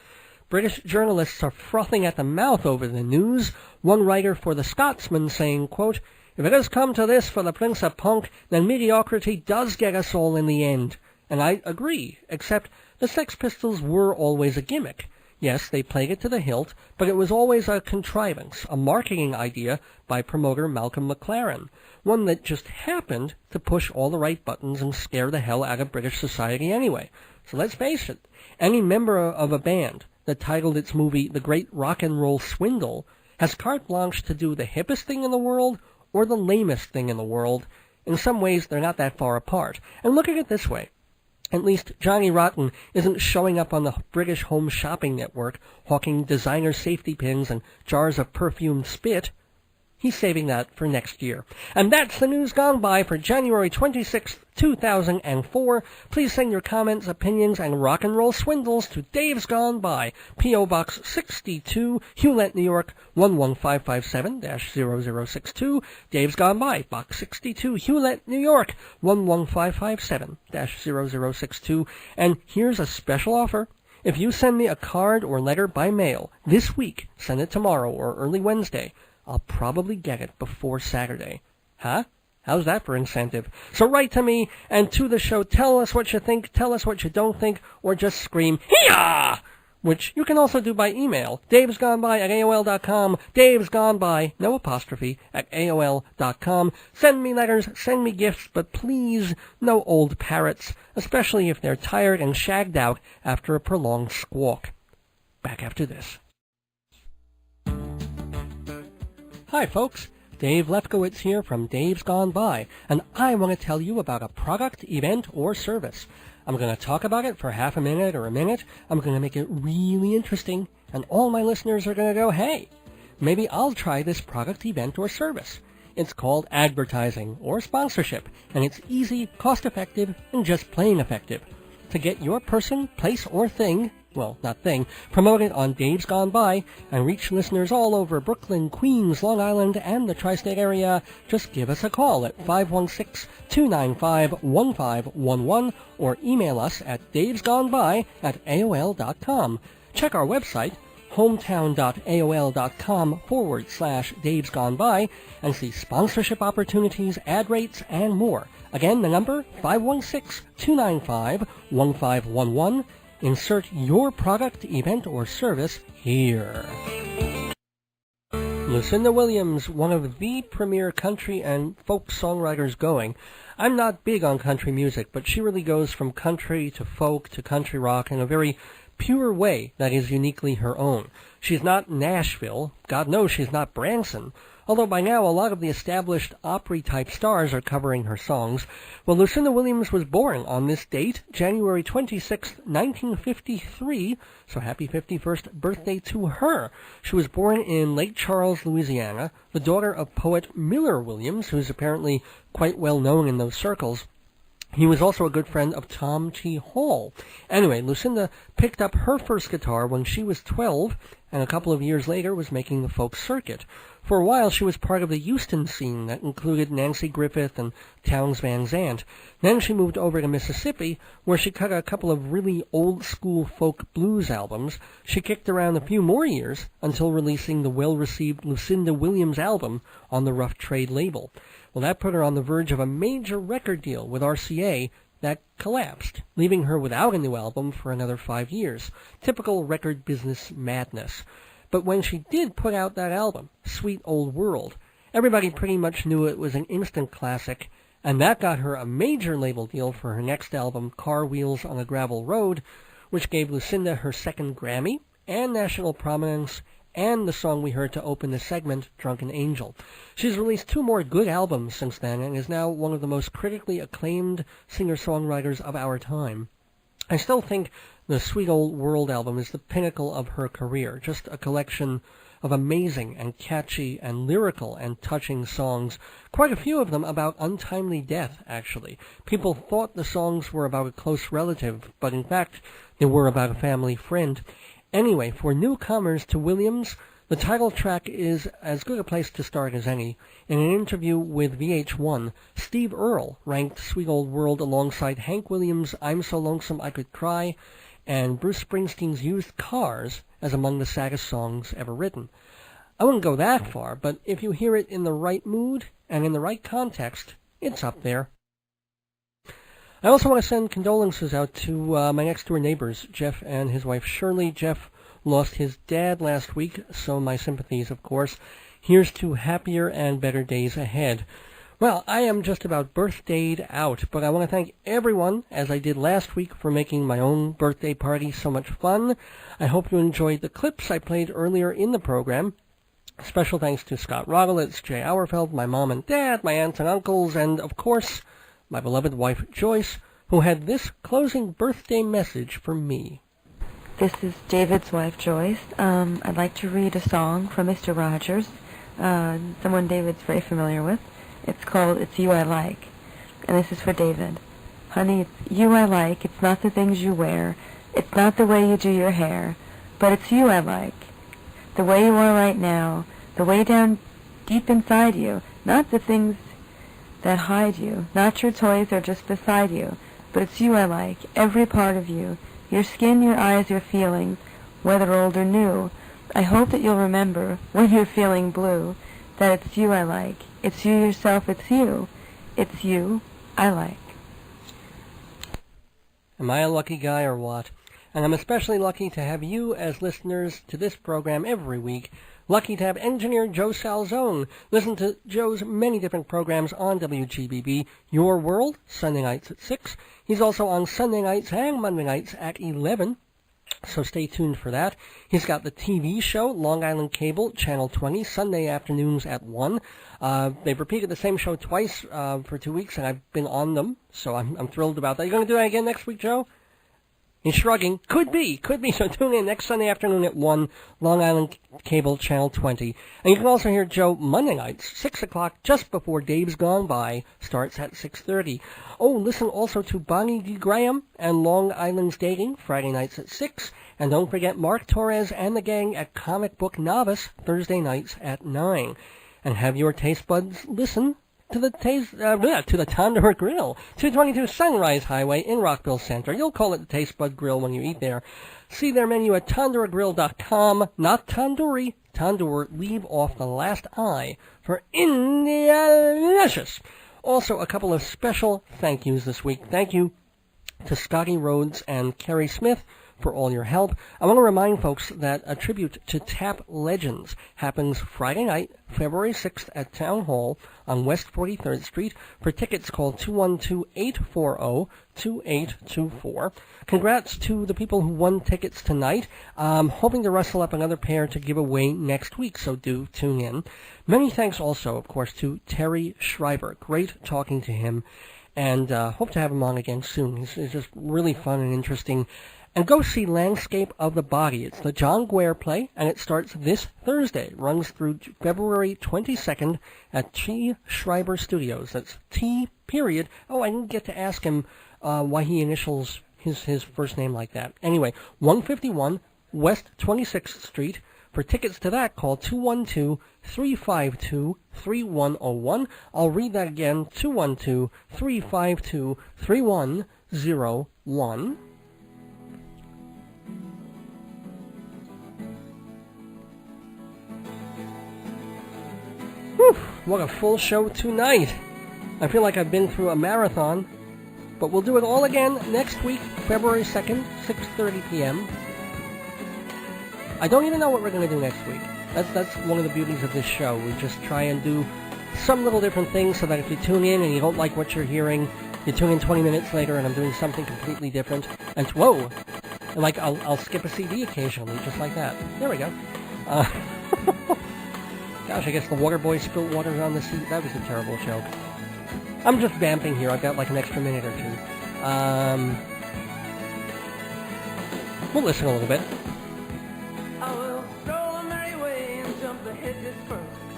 Speaker 2: British journalists are frothing at the mouth over the news, one writer for The Scotsman saying, quote, "If it has come to this for the Prince of Punk, then mediocrity does get us all in the end." And I agree, except the Sex Pistols were always a gimmick. Yes, they played it to the hilt, but it was always a contrivance, a marketing idea by promoter Malcolm McLaren, one that just happened to push all the right buttons and scare the hell out of British society anyway. So let's face it, any member of a band that titled its movie The Great Rock and Roll Swindle has carte blanche to do the hippest thing in the world or the lamest thing in the world. In some ways, they're not that far apart. And look at it this way. At least Johnny Rotten isn't showing up on the British Home Shopping Network hawking designer safety pins and jars of perfumed spit. He's saving that for next year. And that's the news gone by for January 26th, 2004. Please send your comments, opinions, and rock and roll swindles to Dave's Gone By, P.O. Box 62, Hewlett, New York, 11557-0062. Dave's Gone By, Box 62, Hewlett, New York, 11557-0062. And here's a special offer. If you send me a card or letter by mail this week, send it tomorrow or early Wednesday, I'll probably get it before Saturday. Huh? How's that for incentive? So write to me and to the show. Tell us what you think, tell us what you don't think, or just scream, Hee-yah! Which you can also do by email. davesgoneby@aol.com. davesgoneby, no apostrophe, at aol.com. Send me letters, send me gifts, but please no old parrots, especially if they're tired and shagged out after a prolonged squawk. Back after this. Hi, folks. Dave Lefkowitz here from Dave's Gone By, and I want to tell you about a product, event, or service. I'm going to talk about it for half a minute or a minute. I'm going to make it really interesting, and all my listeners are going to go, hey, maybe I'll try this product, event, or service. It's called advertising or sponsorship, and it's easy, cost-effective, and just plain effective. To get your person, place, or thing, well, not thing, promoted on Dave's Gone By and reach listeners all over Brooklyn, Queens, Long Island, and the tri-state area, just give us a call at 516-295-1511 or email us at davesgoneby@aol.com. Check our website, hometown.aol.com/Dave's Gone By, and see sponsorship opportunities, ad rates, and more. Again, the number, 516-295-1511. Insert your product, event, or service here. Lucinda Williams, one of the premier country and folk songwriters going. I'm not big on country music, but she really goes from country to folk to country rock in a very pure way that is uniquely her own. She's not Nashville. God knows she's not Branson. Although by now a lot of the established Opry-type stars are covering her songs. Well, Lucinda Williams was born on this date, January 26, 1953, so happy 51st birthday to her. She was born in Lake Charles, Louisiana, the daughter of poet Miller Williams, who's apparently quite well known in those circles. He was also a good friend of Tom T. Hall. Anyway, Lucinda picked up her first guitar when she was 12, and a couple of years later was making the folk circuit. For a while, she was part of the Houston scene that included Nancy Griffith and Townes Van Zandt. Then she moved over to Mississippi, where she cut a couple of really old-school folk blues albums. She kicked around a few more years until releasing the well-received Lucinda Williams album on the Rough Trade label. Well, that put her on the verge of a major record deal with RCA that collapsed, leaving her without a new album for another 5 years. Typical record business madness. But when she did put out that album, Sweet Old World, everybody pretty much knew it was an instant classic, and that got her a major label deal for her next album, Car Wheels on a Gravel Road, which gave Lucinda her second Grammy and national prominence, and the song we heard to open the segment, Drunken Angel. She's released 2 more good albums since then, and is now one of the most critically acclaimed singer-songwriters of our time. I still think the Sweet Old World album is the pinnacle of her career, just a collection of amazing and catchy and lyrical and touching songs, quite a few of them about untimely death, actually. People thought the songs were about a close relative, but in fact they were about a family friend. Anyway, for newcomers to Williams, the title track is as good a place to start as any. In an interview with VH1, Steve Earle ranked Sweet Old World alongside Hank Williams' I'm So Lonesome I Could Cry and Bruce Springsteen's Used Cars as among the saddest songs ever written. I wouldn't go that far, but if you hear it in the right mood and in the right context, it's up there. I also want to send condolences out to my next-door neighbors, Jeff and his wife Shirley. Jeff lost his dad last week, so my sympathies, of course. Here's to happier and better days ahead. Well, I am just about birthdayed out, but I want to thank everyone, as I did last week, for making my own birthday party so much fun. I hope you enjoyed the clips I played earlier in the program. Special thanks to Scott Rodolitz, Jay Auerfeld, my mom and dad, my aunts and uncles, and, of course, my beloved wife, Joyce, who had this closing birthday message for me.
Speaker 20: This is David's wife, Joyce. I'd like to read a song from Mr. Rogers. someone David's very familiar with. It's called It's You I Like. And this is for David. Honey, it's you I like. It's not the things you wear. It's not the way you do your hair. But it's you I like. The way you are right now. The way down deep inside you. Not the things that hide you. Not your toys are just beside you. But it's you I like. Every part of you. Your skin, your eyes, your feelings. Whether old or new. I hope that you'll remember, when you're feeling blue, that it's you I like. It's you yourself, it's you. It's you I like.
Speaker 2: Am I a lucky guy or what? And I'm especially lucky to have you as listeners to this program every week. Lucky to have engineer Joe Salzone. Listen to Joe's many different programs on WGBB. Your World, Sunday nights at 6. He's also on Sunday nights and Monday nights at 11. So stay tuned for that. He's got the TV show, Long Island Cable, Channel 20, Sunday afternoons at 1. They've repeated the same show twice for 2 weeks, and I've been on them, so I'm thrilled about that. You going to do that again next week, Joe? He's shrugging. Could be. So tune in next Sunday afternoon at 1, Long Island Cable, Channel 20. And you can also hear Joe Monday nights, 6 o'clock, just before Dave's Gone By, starts at 6:30. Oh, listen also to Bonnie D. Graham and Long Island's Dating, Friday nights at 6. And don't forget Mark Torres and the gang at Comic Book Novice, Thursday nights at 9. And have your taste buds listen to the Tandoor Grill, 222 Sunrise Highway in Rockville Center. You'll call it the Taste Bud Grill when you eat there. See their menu at tandoorgrill.com. Not tandoori. Tandoor, leave off the last I for Indialicious. Also, a couple of special thank yous this week. Thank you to Scotty Rhodes and Kerry Smith for all your help. I want to remind folks that a tribute to Tap Legends happens Friday night, February 6th at Town Hall on West 43rd Street. For tickets, call 212-840-2824. Congrats to the people who won tickets tonight. I'm hoping to rustle up another pair to give away next week, so do tune in. Many thanks also, of course, to Terry Schreiber. Great talking to him, and hope to have him on again soon. He's just really fun and interesting. And go see Landscape of the Body. It's the John Guare play, and it starts this Thursday. Runs through February 22nd at T. Schreiber Studios. That's T. period. Oh, I didn't get to ask him why he initials his first name like that. Anyway, 151 West 26th Street. For tickets to that, call 212-352-3101. I'll read that again, 212-352-3101. Whew, what a full show tonight. I feel like I've been through a marathon, but we'll do it all again next week, February 2nd, 6:30 p.m. I don't even know what we're going to do next week. That's one of the beauties of this show. We just try and do some little different things so that if you tune in and you don't like what you're hearing, you tune in 20 minutes later and I'm doing something completely different. And whoa! And like I'll skip a CD occasionally, just like that. There we go. Gosh, I guess the water boy spilled water on the seat. That was a terrible joke. I'm just vamping here. I've got like an extra minute or two. We'll listen a little bit.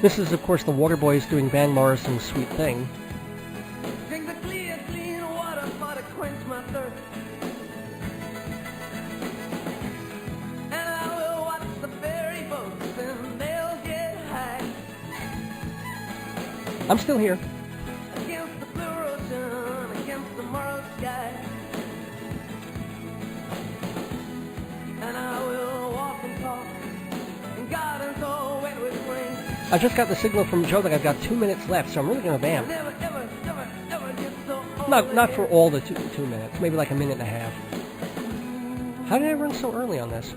Speaker 2: This is, of course, the water boys doing Van Morrison's Sweet Thing.
Speaker 13: Drink the clear, clean water for to quench my thirst. And I will watch the ferry boats and they'll get high.
Speaker 2: I'm still here.
Speaker 13: Against the blue ocean, against the moral sky. And I will walk and talk in gardens all wet with rain.
Speaker 2: I just got the signal from Joe that I've got 2 minutes left, so I'm really going to vamp. Not for all the two minutes, maybe like a minute and a half. How did I run so early on this?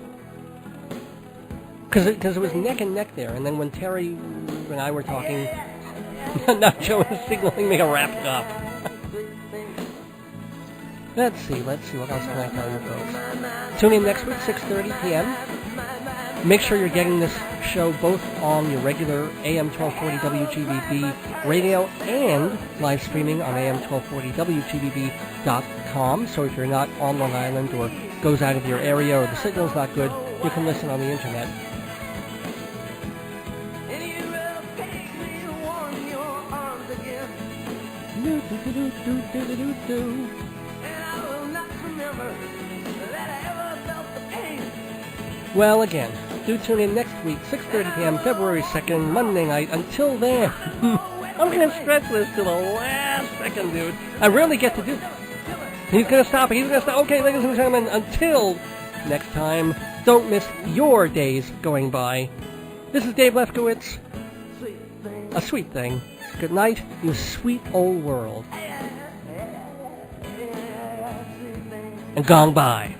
Speaker 2: Because it was neck and neck there, and then when Terry and I were talking, now Joe is signaling me to wrap it up. Let's see what else can I tell you folks? Tune in next week, 6:30 p.m. Make sure you're getting this show both on your regular AM 1240 WGBB radio and live streaming on AM 1240 WGBB.com. So if you're not on Long Island or goes out of your area or the signal's not good, you can listen on the internet. Well, again, do tune in next week, 6:30 p.m., February 2nd, Monday night. Until then, I'm going to stretch this to the last second, dude. I rarely get to do that. He's going to stop it. He's going to stop. Okay, ladies and gentlemen, until next time, don't miss your days going by. This is Dave Lefkowitz. A sweet thing. Good night, you sweet old world. And gone by.